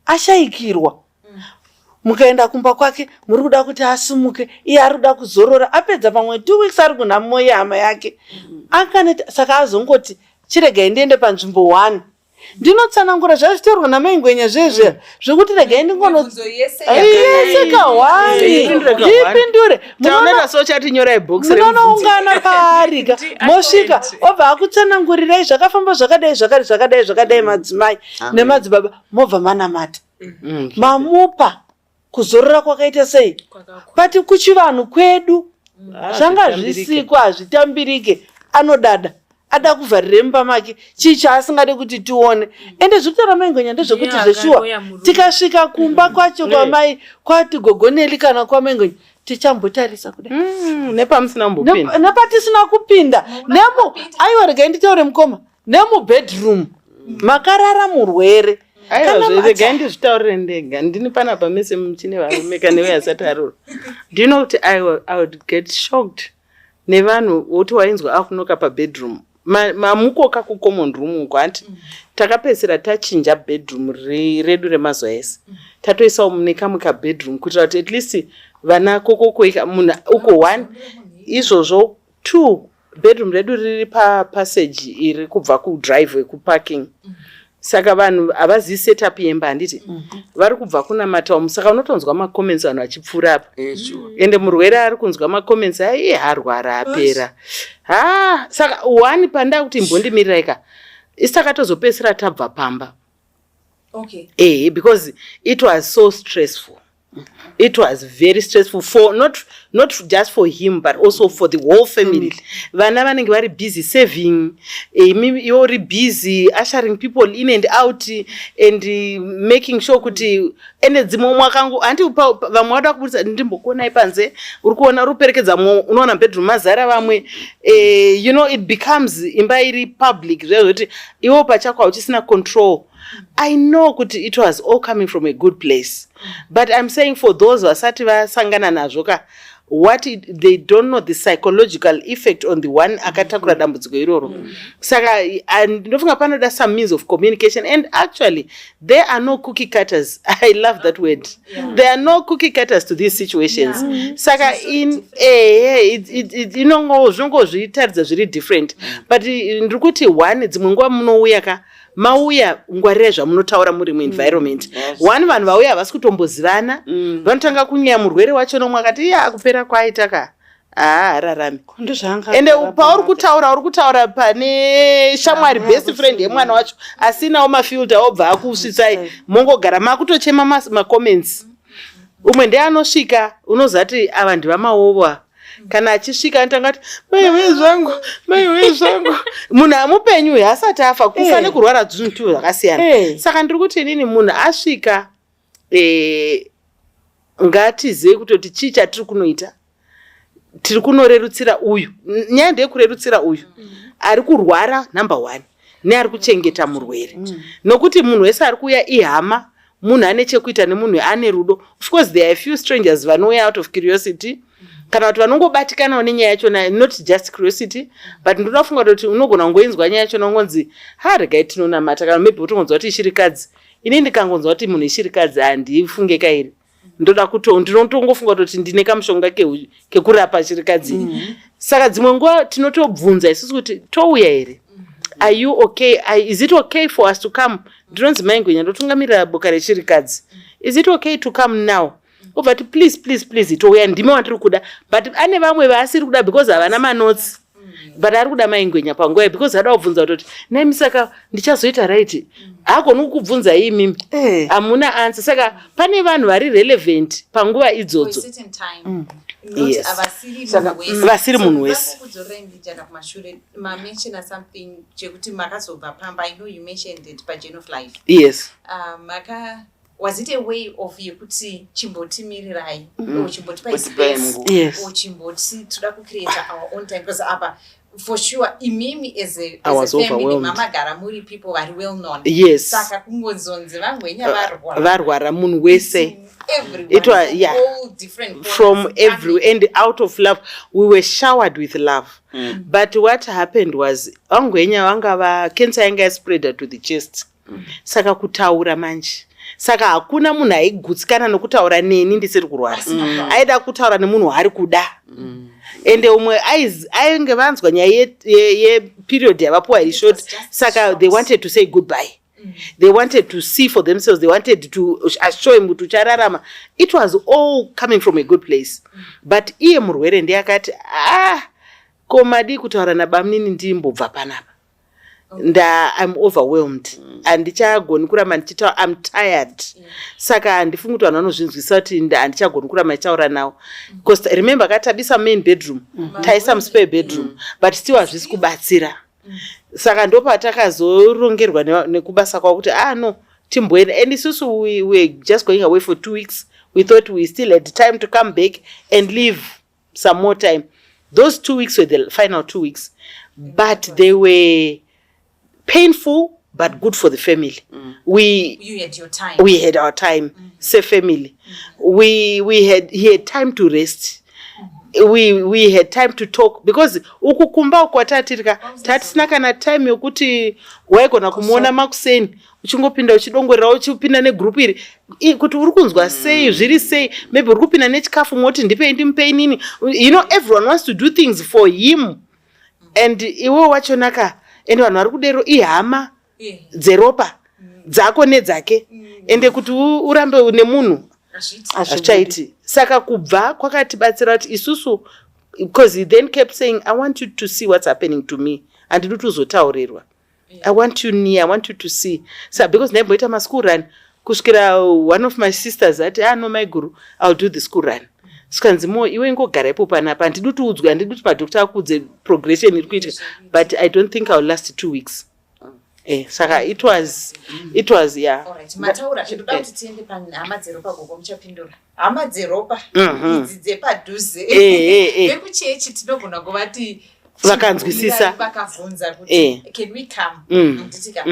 ashayikirwa. Mukaenda kumba kwake, muri kuda kuti asimuke, iye ari kuda kuzorora, apedza pamwe 2 weeks ari kunhamo yehama yake. Akaneta, saka azongoti chiregai ndiende panzvimbo 1. Ndinotsanangura zvazvitaurwa namaingwenya zvezve zvekuti regai ndingonoyeseka hwani ndipindure. Munoungana paarika mosvika obva akutsanangurirai zvakafamba zvakadai madzimai nemadzibaba, mobva manamata mamupa kuzorora kwakaita sei. Pati kuchivanhu kwedu zvanga zvisikwa hazvitambirike, anodada ada kuvharire mumba make chicha asingade kuti tione. Ende zvikutora maingwenya ndezvekuti zveshuwa tikasvika kumba kwacho kwamai kwati gogoneli kana kwamaingwenya tichambotarisa kudai nepatisina kupinda aiwa regai nditaure mukoma, nemubedroom makarara murwere. Aiwa regai ndizvitaurire ndega, ndini panapa mese muchine varume kana veyasati arora. Do you know kuti I would get shocked nevanhu woti wainzwa akunoka pabedroom mamukoka kucommon room uko. Anti takapedzisira tachinja bedroom redu remazuva ese, tatoisawo mune kamwe kabedroom kuitira kuti at least vana kokokoika munhu uko 1 izvozvo. 2 bedroom redu riri papassage iri kubva kudriveway kuparking. Saka vanhu havazivi setup yemba, handiti vari kubva kunamatawo. Saka unotonzwa macomments vanhu vachipfuura apa, ende murwere ari kunzwa macomments aiye harwara apera. Saka 1 panda kuti mbondimirirai ka isakatozopedzisira tabva pamba. Because it was so stressful. It was very stressful for not just for him but also for the whole family. Vana vanenge vari busy saving, you're busy ushering people in and out and making sure kuti ende dzimwe mwakangu anti vamwe vada kubudisa ndimbokuonai panze uri kuona ruperekedza unoona bedroom mazara vamwe. You know, it becomes imba iri public zvekuti iwo pachako hauchisina control. I know kuti it was all coming from a good place, but I'm saying for those vasati vasangana nazvo ka, they don't know the psychological effect on the one akatakura dambudziko iroro. Saka ndofunga panoda some means of communication, and actually there are no cookie cutters. I love that word. There are no cookie cutters to these situations. Saka inongo zvongo zvitaridza zviri different, but ndiri kuti 1 dzimwe nguva munouya ka mauya ngwarira zvamunotaura muri muenvironment. 1 vanhu vauya havasi kutombozivana, vanotanga kunyanya murwere wacho nomwe akati akupera kwaita ka hararami. Ende pauri kutaura pane shamwari best friend yemwana wacho asinawo mafilter obva akusvitsai mongogara makutochema macomments. Umwe ndeanosvika unozati ava ndivamaova. Kana achisvika anotanga kuti maiwe zvangu munhu amupenyu haasati afa kufane kurwara dzuntu zvakasiyana. Saka ndiri kuti inini munhu asvika ngatizive kutoti chii chatiri kunoita, tiri kunorerutsira uyu. Nyaya ndeyekurerutsira uyu ari kurwara number 1, neari kuchengeta murwere nokuti munhu wese ari kuuya ihama munhu ane chekuita nemunhu ane rudo. Of course there are a few strangers vanouya out of curiosity kana kuti vanongobatikanawo nenyaya yachona, not just curiosity, but ndoda kufunga kuti unogona kungoinzwa nyaya yachona ungonzi regai tinonamata, kana maybe utongonzwa kuti ishirikadzi. Ini ndikangonzwa kuti munhu ishirikadzi handifunge kairi, ndoda ndinotongofunga kuti ndine kamushonga kekurapa shirikadzi. Saka dzimwe nguva tinotobvunza isusu kuti touya here, are you okay? Is it okay for us to come? Ndinonzi Maingwenya ndotungamirira boka reshirikadzi. Is it okay to come now? But please touya, ndime wandiri kuda. But ane vamwe vaasiri kuda because havana manotsi. But ari kuda Maingwenya panguva because ada kubvunza kuti nemi saka ndichazoita right. Hagoni kukubvunza imimi. Hamuna answer. Saka pane vanhu vari relevant panguva idzodzo. Yes. Vasiri munhu wese. Yes. Was it a way of yekuti chimboti mirirai or chimboti by space or chimboti to create our own time? Because for sure imimi as a family mama garamuri people are well known. Yes. Saka kungonzonze vangwenya varwara munhu wese. It was all different from every and out of love. We were showered with love. But what happened was vangwenya vangava cancer yanga spread to the chest. Saka kutaura manje. Saka hakuna munhu aigutsikana nokutaura neni ndisiri kurwara. Aida kutaura nemunhu ari kuda. Ende umwe ainge vanzwa nyaya period yavapuwa iri short. Saka they wanted to say goodbye. They wanted to see for themselves. They wanted to show him kuti uchararama. It was all coming from a good place. But iye murwere ndiye akati komadi kutaura nabamnini ndimbobva panapa. I'm overwhelmed. Andichagoni kuramba ndichitaura, I'm tired. Saka handifungi kuti vanhu vanozvinzwisa kuti handichagoni kuramba ndichitaura nawo. Because remember katabisa main bedroom, taisa muspare bedroom, but still hazvisi kubatsira. Saka ndopatakazorongerwa nekubasa kwavo kuti no, timboenda. And isusu we were just going away for 2 weeks. We thought we still had time to come back and live some more time. Those 2 weeks were the final 2 weeks. But they were painful but good for the family. You had your time. We had our time. Say family. He had time to rest. We had time to talk because ukukumba kwatatirika tatisina kana time yokuti waigona kumuona makuseni uchingopinda uchidongorera uchipinda negroup iri kuti uri kunzwa sei zviri sei, maybe uri kupinda nechikafu moti ndipei nini. You know, everyone wants to do things for him. And iwo wachonaka ende vanhu vari kudero ihama dzeropa dzako nedzake ende kuti urambe nemunhu hazvichaiti. Saka kubva kwakatibatsira kuti isusu, because he then kept saying I want you to see what's happening to me and ndiri kutozotaurirwa. I want you near, I want you to see. So because ndaimboita maschool run kusvikira one of my sisters ati no my guru, I'll do the school run. Sikanzi mo iwe ngogara ipo panapa handidi kuti udzwe, handidi kuti madokta akudze progression iri kuitika, but I don't think I'll last 2 weeks. Saka it was yeah. All right. Mataura chinoda kuti tiende pahama dzeropa gogo muchapindura. Hama dzeropa idzi dzepadhuze. Vekuchechi tinogona kuvati vakanzwisisa vakavhunza kuti can we come? Nditika.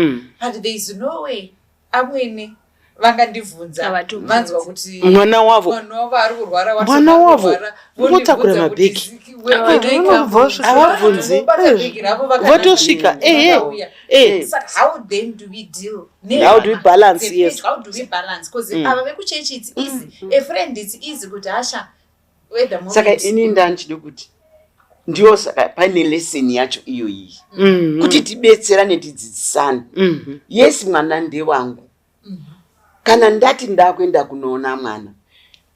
But there is no way amwene vakandivhunza vanzwa kuti mwana wavo ari kurwara, mwana wavo votakura mabhegi havabvunzi votosvika. How then do we deal? How do we balance? Yes. How do we balance? Because ava vekuchechi it's easy. A friend it's easy kuti asha wait the moment. Saka ini ndanchide kuti ndiyo saka pane lesson yacho iyo iyi kuti tibetserane tidzidzisane. Yes, mwana ndiye wangu. Kana ndati ndakuenda kunoona mwana,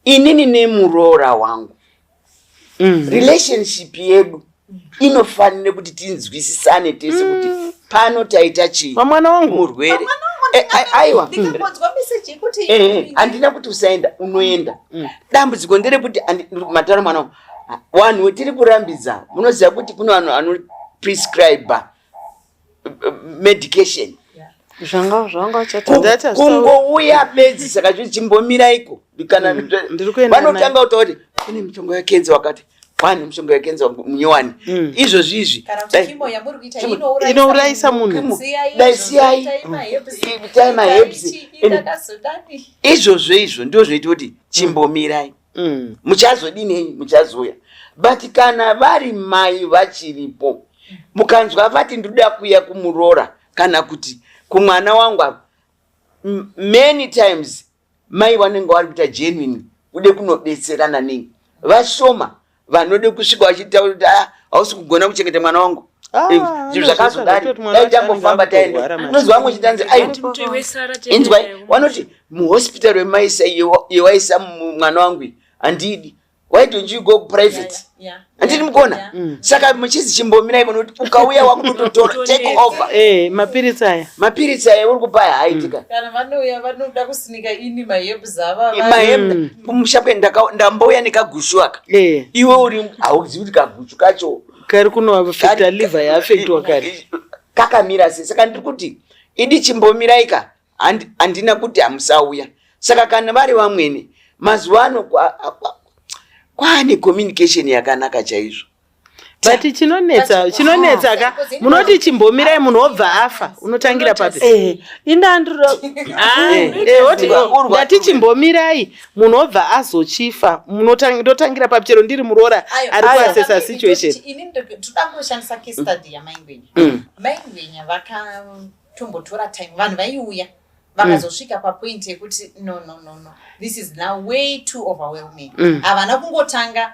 inini nemuroora wangu, relationship yedu inofanire kuti tinzwisisane tese kuti pano taita chii pamwana wangu murwere. Aiwa handina kuti usaenda, unoenda. Dambudziko nderekuti mataura mwana wangu, vanhu wetiri kurambidza munoziva kuti kuno vanhu vanoprescribe medication. Kungouya bedzi saka chimbomiraiko kana vanotanga kutaura kuti kune mitombo yakenzi wakati kwane mushonga wekenza munyowani izvozvizvi inourayisa munhu daisiyai itai mahebs izvozvo ndo zvinoita kuti chimbomirai muchazodinei muchazoya but kana vari mai vachiripo mukanzwa vati ndoda kuya kumurora kana kuti kumwana wangu many times mai vanenge vari kuita genuine ude kunodetserana neni vashoma vanode kusvika vachitaura kuti hausi kugona kuchengeta mwana wangu zvinhu zvakazodari dai tambofamba taenda unonzwa vamwe chitanzi inzwai vanoti muhospitari wemaisa yewaisa mwana wangu handidi why don't you go private handidi mukona saka muchizi chimbomirai munoti ukauya wakunototora take over mapiritsi aya uri kupa haitika kana vanouya vanoda kusinika ini mahebs ava mushapwe ndambouya nekagushu aka iwe uri hauzivi kuti kagushu kacho kari kunoafekta liver yaafektwa kari kakamira sei saka ndiri kuti idi chimbomiraika handina kuti hamusauya saka kana vari vamwene mazuva ano kwaane communication yakanaka chaizvo but chinonetsa ka munoti chimbomirai munhu obva afa unotangira papi ndati chimbomirai munhu obva azochifa ndotangira papi chero ndiri murora ari kuasesa situation ini toda kushandisa case study yamaingwenya vakatombotora time vanhu vaiuya vakazosvika papoint yekuti no this is now way too overwhelming havana kungotanga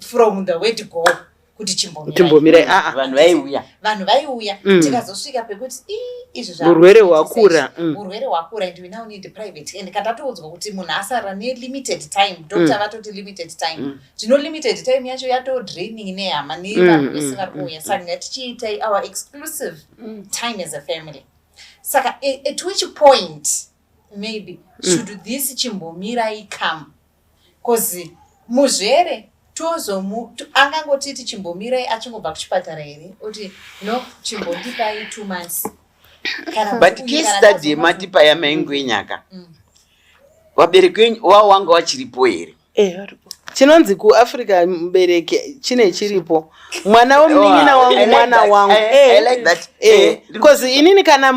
from the word go kuti chimbomirai vanhu vaiuya tikazosvika pekuti urwere hwakura and we now need private and katatoudzwa kuti munhu asara nelimited time doctor vatoti limited time zvino limited time yacho yatodraining nehama nevanhu vese vari kuuya saka ngatichiitai our exclusive time as a family saka at which point maybe should this chimbomirai come because muzvere angangotiti chimbomirai achingobva kuchipatara here kuti no chimbondipai 2 months but case study yematipa yamaingwenyaka vabereki wavo wanga vachiripo here chinonzi kuafrica mubereki chine chiripo mwana womunin'ina wangu mwana wangu because inini kana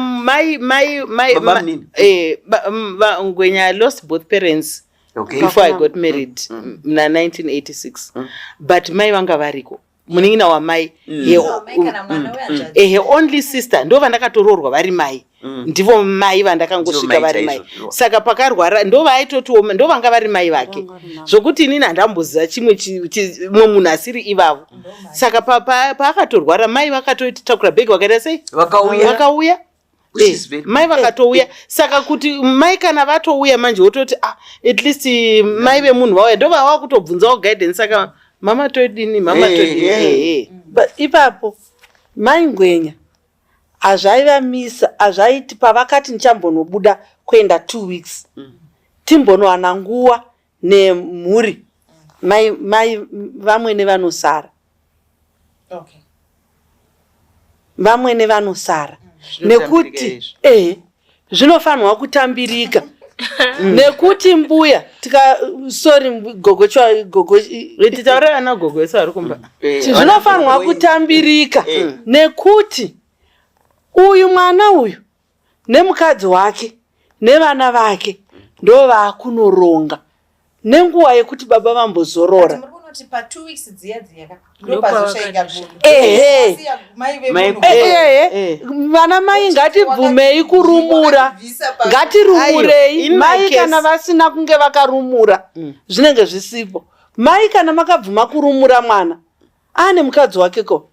ngwenya lost both parents before I got married na 1986 but mai vanga variko munin'ina wamai only sister ndo vandakatororwa vari mai ndivo mai vandakangosvika vari mai saka pakarwara ndo vaitotiwo ndo vanga vari mai vake zvokuti inini handamboziva chimwe munhu asiri ivavo saka paakatorwara mai vakatotakura bhegi vakaita sei vakauya mai vakatouya saka kuti mai kana vatouya manje wototi at least mai vemunhu vauya ndo vava kutobvunzawo guidance saka mama todini ipapo mai ngwenya hazvaivamisa hazvaiti pavakati nichambonobuda kuenda 2 weeks timbonowana nguva nemhuri mai vamwene vanosara vamwene vanosara nekuti zvinofanirwa kutambirika nekuti mbuya titaurana gogo eso ari kumba zvinofanirwa kutambirika nekuti uyu mwana uyu nemukadzi wake nevana vake ndo vaakunoronga nenguva yekuti baba vambozorora vana mai ngatibvumei kurumura ngatirumurei mai kana vasina kunge vakarumura zvinenge zvisipo mai kana makabvuma kurumura mwana ane mukadzi wakeko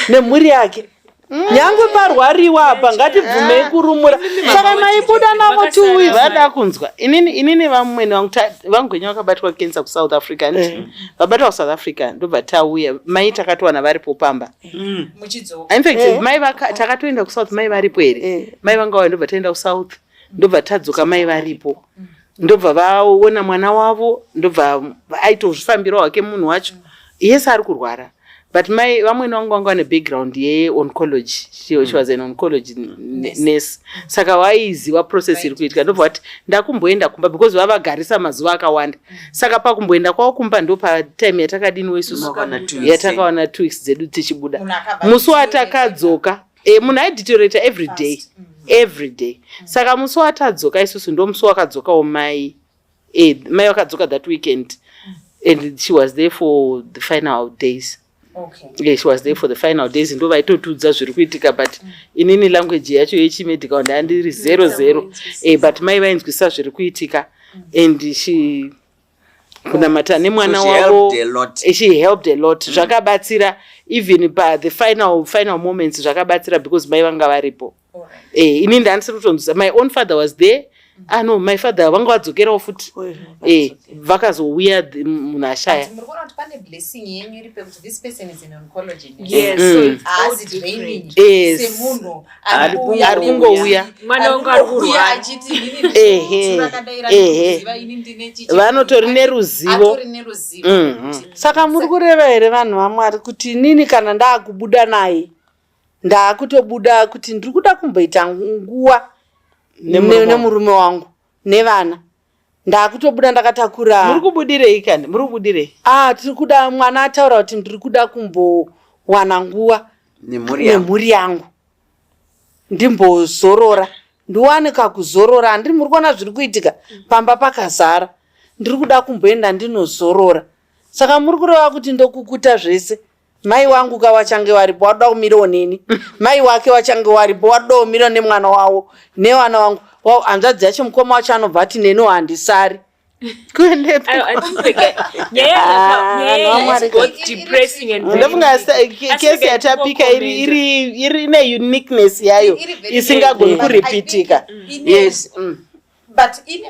nemhuri yake nyange parwariwa apa ngatibvumei kurumura saka maibuda navo 2 weeks vada kunzwa inini vamwene vangwenya vakabatwa kensa kusouth africa vabatwa kusouth africa ndobva tauya mai takatowana varipo pamba infact mai takatoenda kusouth mai varipo here mai vanga vauya ndobva taenda kusouth ndobva tadzoka mai varipo ndobva vaona mwana wavo ndobva aitozvifambirawo hake munhu wacho yese ari kurwara but vamweni vangu vanga vane background yeoncology. She was an oncology nurse. Saka vaiziva process iri kuitika. Ndobva kuti ndakumboenda kumba because vavagarisa mazuva akawanda. Saka pakumboenda kwavo kumba ndo patime yatakadiniwo isusu yatakawana 2 weeks dzedu tichibuda. Musi watakadzoka munhu aideteriorata every day. Saka musi watadzoka isusu ndo musi wakadzokawo mai wakadzoka that weekend. And she was there for the final days. Okay. Yeah, she was there for the final days. Ndo vaitotudza zviri kuitika, but inini language yacho yechimedical ndandiri 00. But mai vainzwisa zviri kuitika. And she kunamata nemwana wavo. She helped a lot. Zvakabatsira even by the final moments zvakabatsira because mai vanga varipo. Inini ndandisiri kutonzwisa. My own father was there. No, my father vanga vadzokerawo futi vakazouya munhu ashaya. Muri kuona kuti pane blessing yenyu iri pekuti this person is in oncology. Yes, so haasi draining semunhu ari kungouya mwana wangu ari kurwara achiti inini rakadaira kuziva ini ndine chichi vanotori neruzivo. Saka muri kureva here vanhu vaMwari kuti inini kana ndaakubuda naye ndaakutobuda kuti ndiri kuda kumboita nguva nemurume wangu nevana ndakutobuda ndakatakura. Muri kubudirei kandi muri kubudirei? Tiri kuda mwana ataura kuti ndiri kuda kumbowana nguva nemhuri yangu ndimbozorora ndiwane kakuzorora. Handiri muri kuona zviri kuitika pamba pakazara. Ndiri kuda kumboenda ndinozorora. Saka muri kureva kuti ndokukuta zvese. Mai wangu kawachange waripo wadoda kumirawo neni. Mai wake wachange waripo wadoda kumirawo nemwana wavo nevana vangu. Hanzvadzi yacho mukoma wacho anobva ati neni handisari. Ndofunga kesi yatapika iri neuniqueness yayo isingagoni kuripitika. Yes. But ine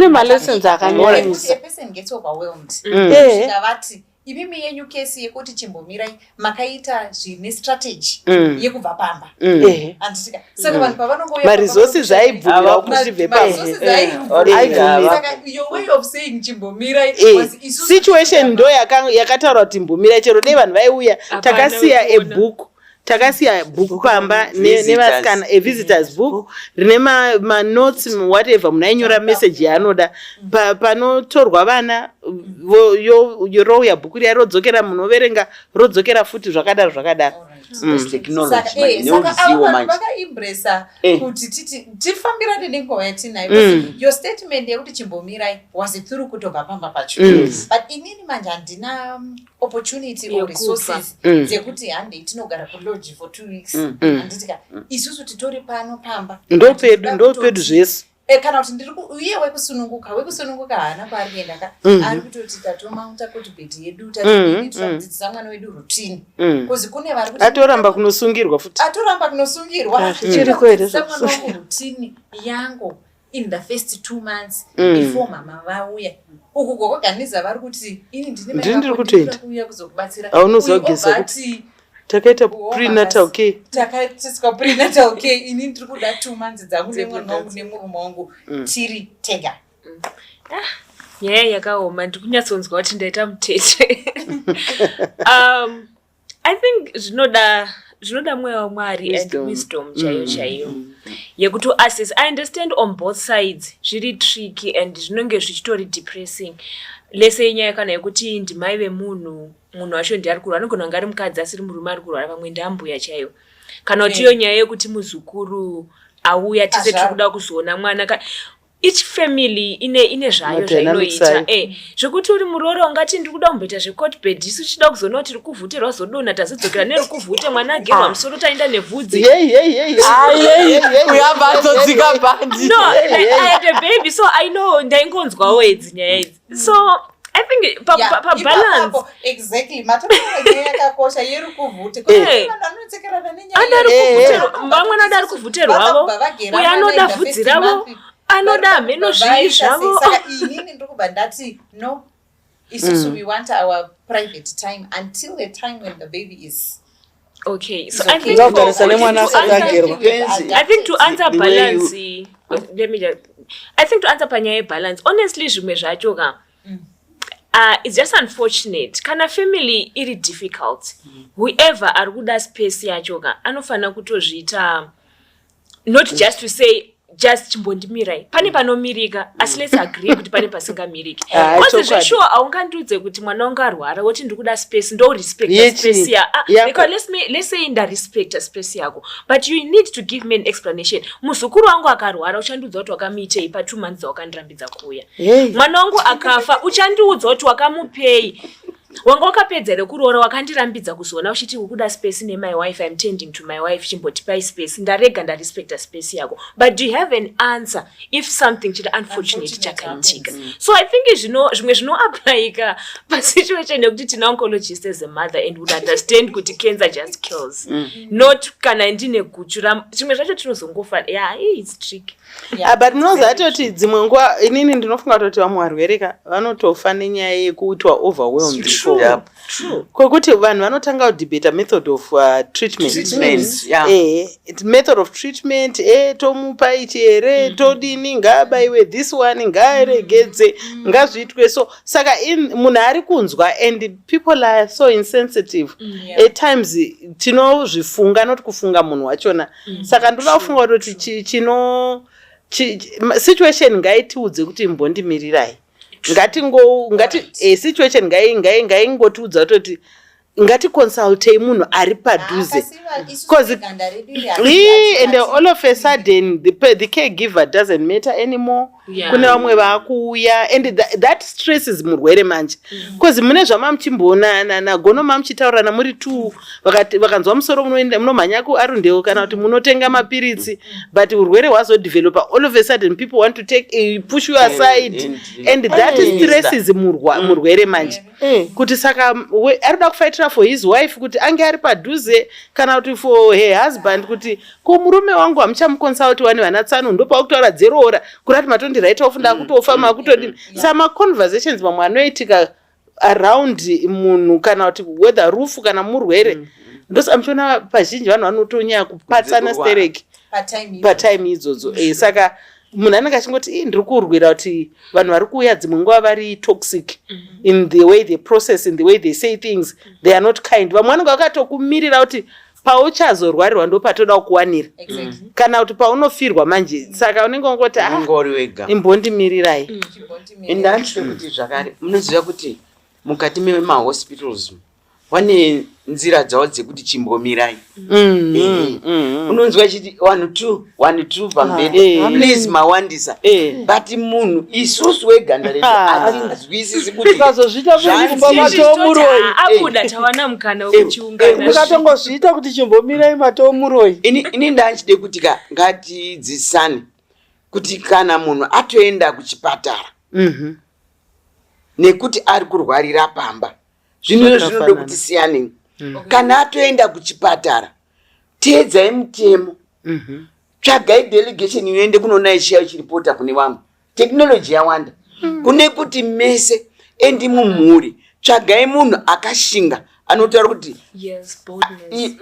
malessons akanyanyisa. A person gets overwhelmed. Ndavati imimi yenyu kesi yekuti chimbomirai makaita zvine strategy yekubva pamba. Anditika saka vanhu pavanongouya maresources aibvumira kuti zvibve pamba. Saka your way of saying chimbomirai was isusu situation ndo yakataura kuti mbomirai. Chero dei vanhu vaiuya takasiya bhuku pamba nevasikana visitors book rine manotes whatever munhu ainyora message yaanoda panotorwa vana rouya bhuku riya rodzokera munhu overenga rodzokera futi zvakadaro. Vakaimbresa kuti tifambirane nenguva yatinayo. Your statement yekuti chimbomirai was through kutobva pamba pacho. But inini manje handina opportunity or resources dzekuti handei tinogara kulodge for 2 weeks. Handitika isusu titori pano pamba ndopedu zvese. Kana kuti ndiri uye wekusununguka haana kwaari kuenda ari kutoti tatomaunta kuti bhedhi yedu tatidzidzisa mwana wedu routine kuzi kune vari kuti atoramba kunosungirwa futi samwana wangu routine yangu in the first 2 months before mama vauya uku kwakaganiza vari kuti ini ndiri kutoenda kuzokubatsira aunozogeza kuti takaita prenatal care. Takaita prenatal care. Ini ndiri kuda 2 months dzangu nemwana wangu nemurume wangu tiri tega. Yakaoma ndikunyatsonzwa kuti ndaita mutete. I think zvinoda mweya waMwari and wisdom chaiyo yekuti assess. I understand on both sides zviri tricky and zvinenge zvichitori depressing. Lese nyaya kana yekuti ndimai vemunhu wacho ndiari kurwara anogona kunge ari mukadzi asiri murume ari kurwara pamwe ndambuya chaiyo kana kuti iyo nyaya yekuti muzukuru auya tise tiri kuda kuzoona mwana. Each family ine zvayo zvainoita zvekuti uri muroro ungati ndiri kuda kumboita zvecourt bed isu tichida kuzoona kuti rikuvhuterwa zodona tazidzokera nerikuvhute mwana agerwa musoro taenda nevhudzi uyabva adzodzika bandi. No, I had a baby so I know ndaingonzwawo idzi nyaya idzi. So I think balance. Exactly. Matokeo yakakosha yeri kuvhute. Vanotsekerana nenyaya. Vamwe nadari kuvhuterwavo. Uya anoda vhudzi ravo. Anoda meno zvinhu zvavo. Saka inini ndiri kubva ndati no. Isusu we want our private time until the time when the baby is okay. So I think to answer balance, let me just I think to answer panyaya balance honestly zvimwe zvacho ka It's just unfortunate kana family iri difficult whoever ari kuda space yachoka anofana kutozviita not just to say just chimbondimirai pane panomirika asi let's agree kuti pane pasingamiriki kwazvo zveshuwa haungandudze kuti mwana wangu arwara woti ndikuda space ndo respect space because let's say ndarespecta space yako but you need to give me an explanation muzukuru wangu akarwara uchandiudza kuti wakamuitei pa2 months wakandirambidza kuuya mwana wangu akafa uchandiudza kuti wakamupei wanga wakapedza rekuroora wakandirambidza kuzoona uchiti ukuda space nemy wife I'm tending to my wife chimbotipai space ndarega ndarespecta space yako but do you have an answer if something chiri unfortunate chakaitika so I think zvimwe zvinoaplyika pasituation yekuti tina oncologist as a mother and would understand kuti cancer just kills not kana ndine guchu zvimwe zvacho tinozongofa it's tricky but munozatoti dzimwe nguva inini ndinofunga kuti vamwe varwereka vanotofa nenyaya yekuitwa overwhelmed kwekuti vanhu vanotanga kudebata method of treatment method of treatment tomupa ichi here todini ngaabayiwe this one ngaaregedze ngazviitwe so saka munhu ari kunzwa and people are so insensitive at times tinozvifunga not kufunga munhu wachona saka ndoda kufunga kuti situation ngaitiudze kuti mbondimirirai ngati situation ngaingotiudza kutoti ngati consultei munhu ari padhuze because and all of a sudden the caregiver doesn't matter anymore kune vamwe vakuuya and that stresses murwere manje because mune zvamamuchimboona nagono mamuchitaurana muri 2 vakanzwa musoro munomhanya kuarundeo kana kuti munotenga mapiritsi but urwere hwazodevelopa all of a sudden people want to push you aside and that stresses murwere manje kuti saka arikuda kufaitira for his wife kuti ange ari padhuze kana kuti for her husband kuti ko murume wangu hamuchamuconsulti wani vanatsanu ndopakutaura 0 hora kurati matondiraita ofunda kutofa makutodini sama conversations mamwe anoitika around munhu kana kuti whether rufu kana murwere ndosamuchiona pazhinji vanhu vanotonyanya kupatsana stereki patime idzodzo saka munhu anenge achingoti ndiri kurwira kuti vanhu vari kuuya dzimwe nguva vari toxic in the way they process, in the way they say things, they are not kind. Vamwe vanenge vakatokumirira kuti pauchazorwarirwa ndo patoda kuwanira kana kuti paunofirwa manje saka unenge ungoti ungori wega imbondimirirai ende andisho kuti zvakare munoziva kuti mukati memahospitals vane nzira dzavo dzekuti chimbomirai unonzwa chiti 1 2 pamberi please mawandisa but munhu isusu weganda redu hatinzwisisi kuti ukazozviita kuti matomuroi akuda tawana mukana wekuchiungana ukatongozviita kuti chimbomirai matomuroi ini ndanchide kuti ngatidzisane kuti kana munhu atoenda kuchipatara nekuti ari kurwarira pamba zvinode kuti siyanei kana atoenda kuchipatara teedzai mutemo tsvagai delegation inoende kunoona ichiya chiripota kune vamwe teknoloji yawanda kune kuti mese endi mumhuri tsvagai munhu akashinga anotaura kuti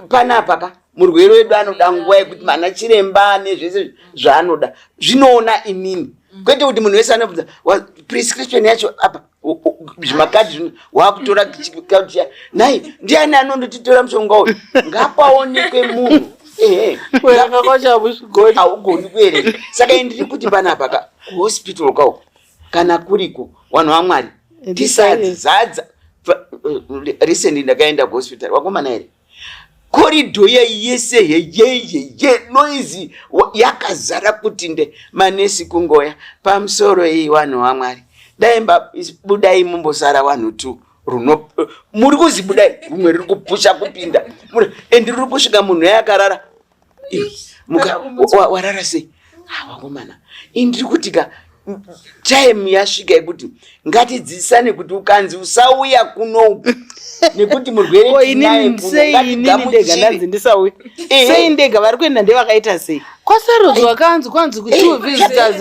panapa murwere wedu anoda nguva yekuti mana chiremba nezvese zvaanoda zvinoona inini kwete kuti munhu wese anobvunza prescription yacho apa zvimakadhi wakutora chikautiya nai ndiani anondotitora mushonga uyu ngapaonekwe munhu haugoni kuerenga saka ndiri kuti panapa kuhospital kwako kana kuriko vanhu vamwari tisadzadza recently ndakaenda kuhospital wakomana here korido yese yeye noise yakazara kuti nde manesi kungoya pamusoro iyi vanhu vamwari daimba budai mumbosara vanhu 2 muri kuzibudai rumwe riri kupusha kupinda endi riri kusvika munhu yakarara warara sei wakomana indiri kutika time yasvika yekuti ngatidzisane kuti ukanzi usauya kunoku nekuti murwere sei ndega vari kuenda ndevakaita sei kwasarudzwa kwanzi kuti visitors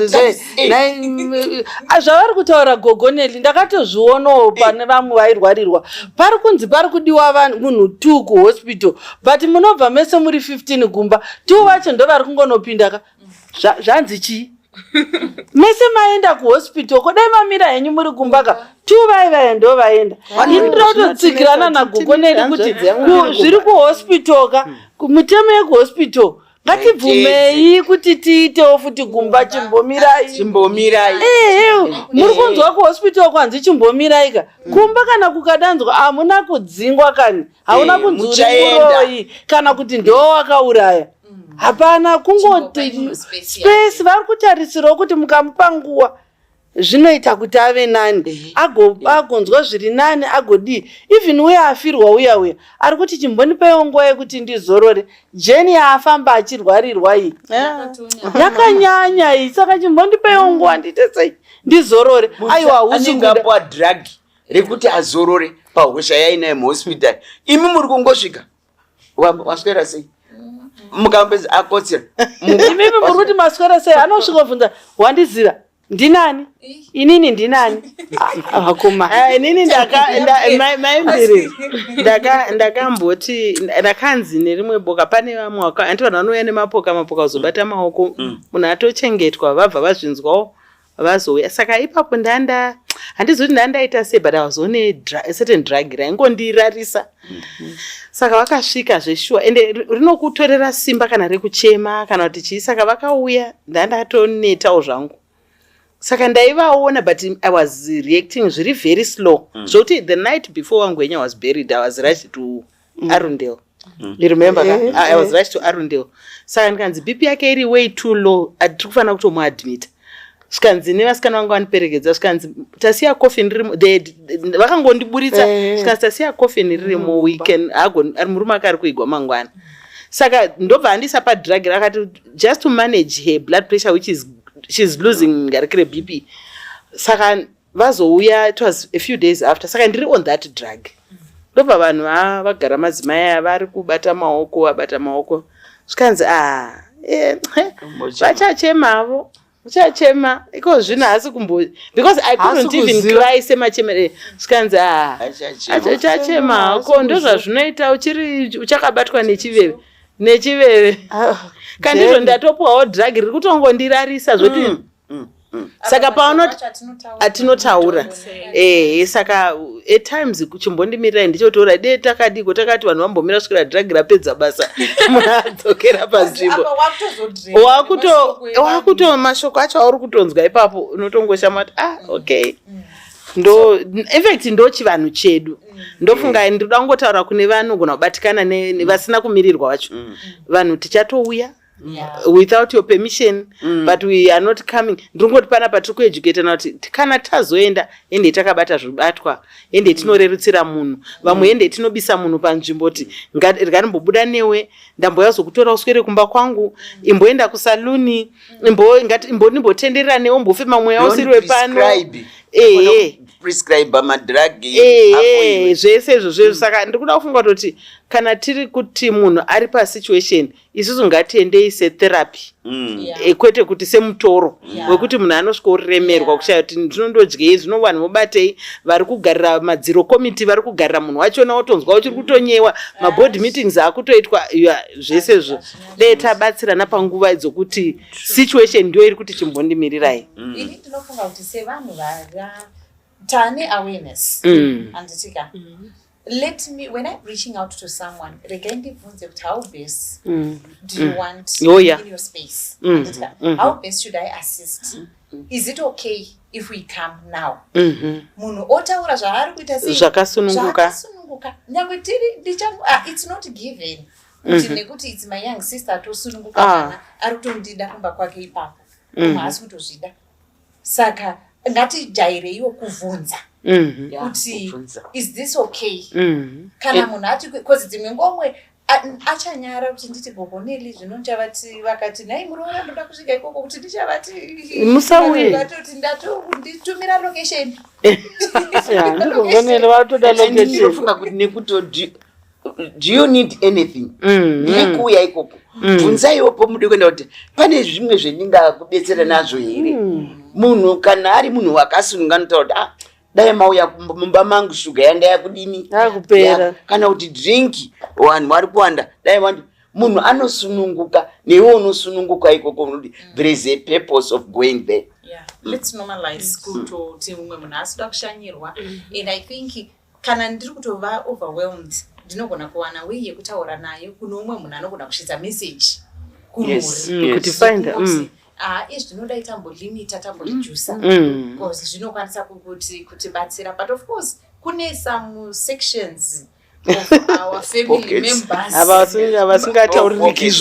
zvavari kutaura gogoneli ndakatozvionawo pane vamwe vairwarirwa pari kunzi pari kudiwa munhu 2 kuhospital but munobva mese muri 15 gumba 2 vacho ndo vari kungonopinda zvanzi chii mese maenda kuhospital kodai mamira henyu muri kumbaka tuvai ndo vaenda indira kutotsikirana naguko neni kuti zviri kuhospital ka mitemo yekuhospital ngatibvumei kuti tiitewo futi gumba chimbomirai muri kunzwa kuhospital kwanzi chimbomirai ka kumba kana kukadanzwa hamuna kudzingwa kani hauna kunzi uri muroyi kana kuti ndo wakauraya hapana kungoti space vari kutarisirawo kuti mukamupa nguva zvinoita kuti ave nani agonzwa zviri nani agodii even uye afirwa uya ari kuti chimbonipaiwo nguva yekuti ndizorore jeni yaafamba achirwarirwa iyi yakanyanya iyi saka chimbonipaiwo nguva nditesei ndizorore aiwa anengapuwa drug rekuti azorore pahosha yainaye muhospitari imi muri kungosvika waswera sei mukambezi akotsera imimi muri kuti maswera sei anosvika bvunza wandiziva ndinani inini ndinani hakuma inini maimbiri ndakamboti ndakanzi nerimwe boka pane vamwe anti vanhu vanouya nemapoka kuzobata maoko munhu atochengetwa vabva vazvinzwawo vazouya saka ipapo handizoti ndandaita sei but I was on a certain drug raingondirarisa saka vakasvika zveshuwa ende rinokutorera simba kana rekuchema kana kuti chii saka vakauya ndandatonetawo zvangu saka ndaivaona but I was reacting zviri very slow zvokuti the night before Wangwenya was buried I was rushed to Arundel you remember I was rushed to Arundel saka ndikanzi BP yake iri way too low atiri kufanira kutomuadmita svikanzi nevasikana vangu vaniperekedza svikanzi tasiya coffin ririmo vakangondiburitsa svikanzi tasiya coffin ririmo weekend ari murume akari kuigwa mangwana saka ndobva handisa padrug rakati just to manage her blood pressure which is she's losing ngarekere BP saka vazouya it was a few days after saka ndiri on that drug ndobva vanhu vagara madzimai vari kubata maoko svikanzi vachachemavo uchachema iko zvino hasi because I couldn't even cry semachemere svikanzi achachema ko ndozvazvinoita uchakabatwa nechiveve kandizvo ndatopuwawo drug riri kutongondirarisa zvoti saka paunoti atinotaura saka at times chimbondimirai ndichotora dei takadiko takati vanhu vambomira kusvikira drug rapedza basa munhu adzokera panzvimbo wakuto mashoko acho auri kutonzwa ipapo unotongoshamati okay infact ndo chivanhu chedu ndofunga ndoda kungotaura kune vanogona kubatikana nevasina kumirirwa vacho vanhu tichatouya without your permission but we are not coming ndingoti pana patiri kueducatana kuti kana tazoenda ende takabata zvibatwa ende tinorerutsira munhu vamwe ende tinobisa munhu panzvimbo ti ngarimbobuda newe ndamboya zokutora uswere kumba kwangu imboenda kusaluni imbonimbotenderera newe mbofema mweya usiriwe pano prescribe madrug zvese izvozvo saka ndikuda kufunga kuti kana tiri kuti munhu ari pasituation isusu ngatiendei setherapy kwete kuti semutoro wekuti munhu anosvika uremerwa kushaya kuti ndinondodyei zvino vanhu vobatei vari kugarira madziro committee vari kugarira munhu wachona wotonzwa uchiri kutonyewa maboard meetings akutoitwa zvese izvo dei tabatsirana panguva dzokuti situation ndio iri kuti chimbondimirirai ini ndinofunga kuti sevanhu tane awareness anditika let me when I'm reaching out to someone regai ndibvunze kuti how best do you want in your space how best should I assist is it okay if we come now munhu otaura zvaari kuita sei zvakasununguka nyangwe tiri it's not given kuti nekuti it's my young sister tosununguka kana ari kutondida kumba kwake ipapo haasi kutozvida saka ngatijaireiwo kuvhunza kuti is this okay kana munhu ati because dzimwe ngomwe achanyara kuti nditi gogoneli zvino ndichavati vakati nai muroora ndoda kusvika ikoko kuti ndichavati musauyeatoti nditumira location ndigogoneli vatoda locationfunga kuti nekuti do you need anything ndikuuya ikoko bvunzaiwopo mude kuenda kuti pane zvimwe zvendingakudetsera nazvo here munhu kana ari munhu wakasununga notaura kuti dai mauya mumba mangu shuga yanga yakudini yakupera kana kuti drinki vanhu vari kuwanda dai munhu anosununguka newe unosununguka ikoko unoti there is a purpose of going there. Yeah, let's normalize kuti mumwe munhu asida kushanyirwa. And I think kana ndiri kutova overwhelmed ndinogona kuwana way yekutaura naye kuno umwe munhu anogona kusvitsa message kumuri kuti find izvi zvinoda itambolimita tamborijusa because zvinokwanisa kutibatsira, but of course kune some sections of our family members avasingatauriki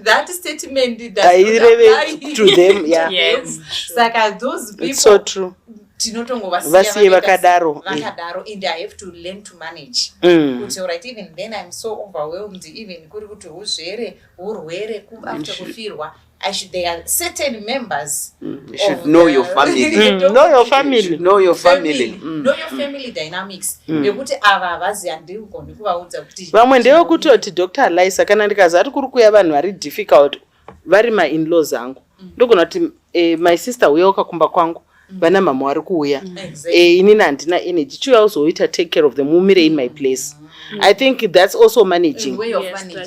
that statement aireve to them. Yeah. Yes. Saka those people, it's so true. Vasiye vakadaro and I have to learn to manage. Kuti alright, even then I'm so overwhelmed, even kuri kuti uzvere urwere after kufirwa, there are certain members you should know your family. Know your family. Know your family. Know your family dynamics. Bekuti ava vaziya ndikoni kuvaudza kuti vamwe ndevekutoti Dr. Lisa kana ndikazi ari kuri kuya vanhu vari difficult vari ma-in-laws angu ndogona kuti my sister uya ukakumba kwangu vana mama vari kuuya inini handina energy chiuya uzoita take care of them umire in my place. I think that's also managing.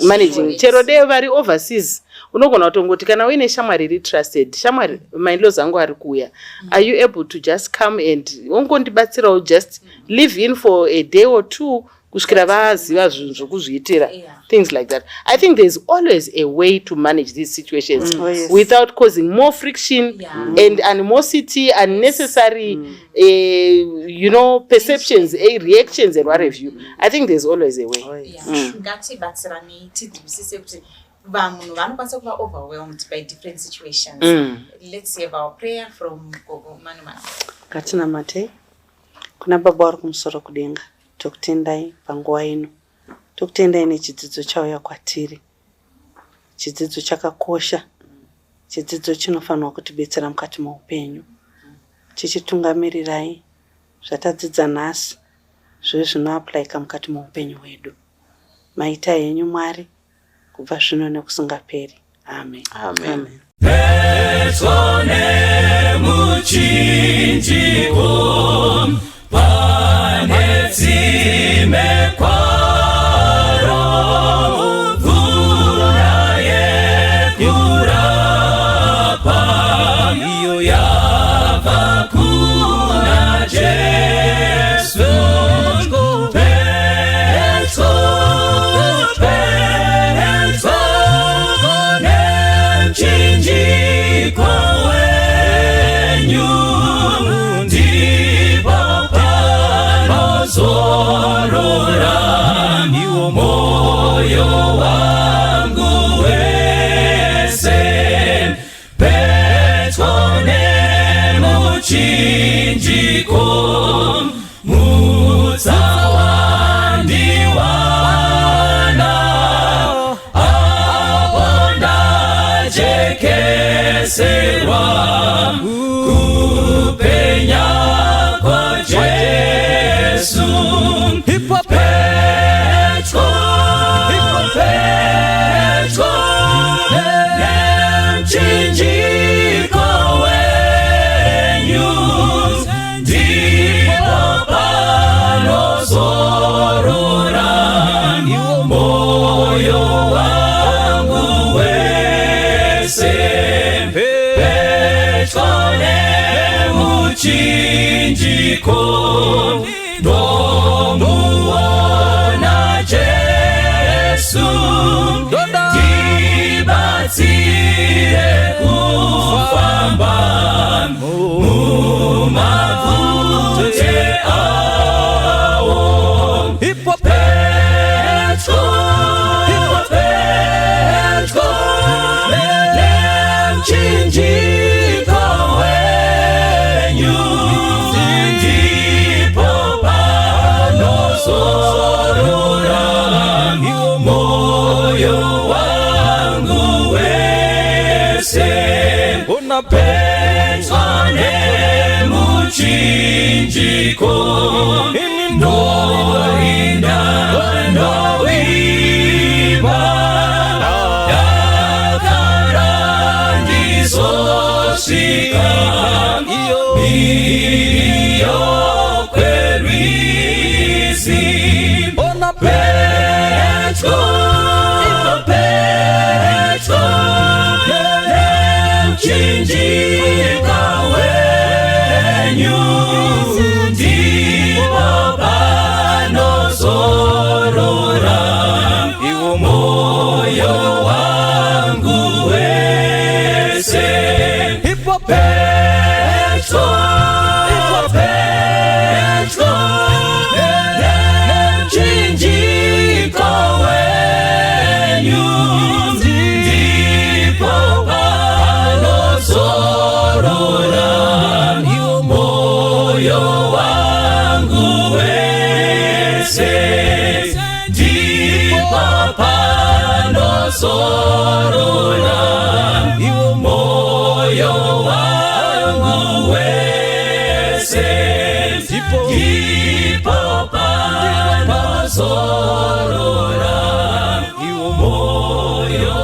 Managing chero dei vari overseas unogona kutongoti kana uine shamwari iri trusted, shamwari my-in-laws angu ari kuuya, are you able to just come and ungondibatsirawo just live in for a day or two kusvikira vaziva zvinhu zvokuzviitira, things like that. I think there's always a way to manage these situations without causing more friction and animosity, unnecessary perceptions, reactions and what have you. I think there's always a way. Ngatibatsirane tidzivisise kuti vanhu vanokwanisa kuva overwhelmed by different situations. Let's have our prayer from Gogo Manumana. Ngatinamate kuna baba vari kumusoro kudenga, tokutendai panguva ino, tokutendai nechidzidzo chauya kwatiri. Chidzidzo chakakosha, chidzidzo chinofanirwa kutibetsera mukati muupenyu, chichitungamirirai zvatadzidza nhasi zve zvinoaplaika mukati muupenyu hwedu. Maita henyu Mwari kubva zvino nekusingaperi. Amen. Amen. Petone muchinjiko pane tsime kwaro mvura yekurapa iyo yabva kuna Jesu. Mchinjiko wenyu ndipo panozorora ndiwo moyo wangu wese. Petone muchinjiko mutsawandiwana jekeserwa kupenya kwa Jesu. Petro nemchinjiko wenyu ndipo panozorora moyo wangu wese. Petone muchinjiko ndomuona Jesu, ndibatsire kufamba mumavute awo. Petro nemchinjiko wenyu ndipo panozorora moyo wangu wese. Petone muchinjiko ndoina ndoiva yakandizosvika iyo kwerwizi. Petro wenyu ndipo panozorora iwo moyo wangu wese. Petro, Petro, nechinjiko wenyu ndipo panozorora iwo moyo wangu wese. Ndipo panozorora iwo moyo wangu wese. Ndipo panozorora iwo moyo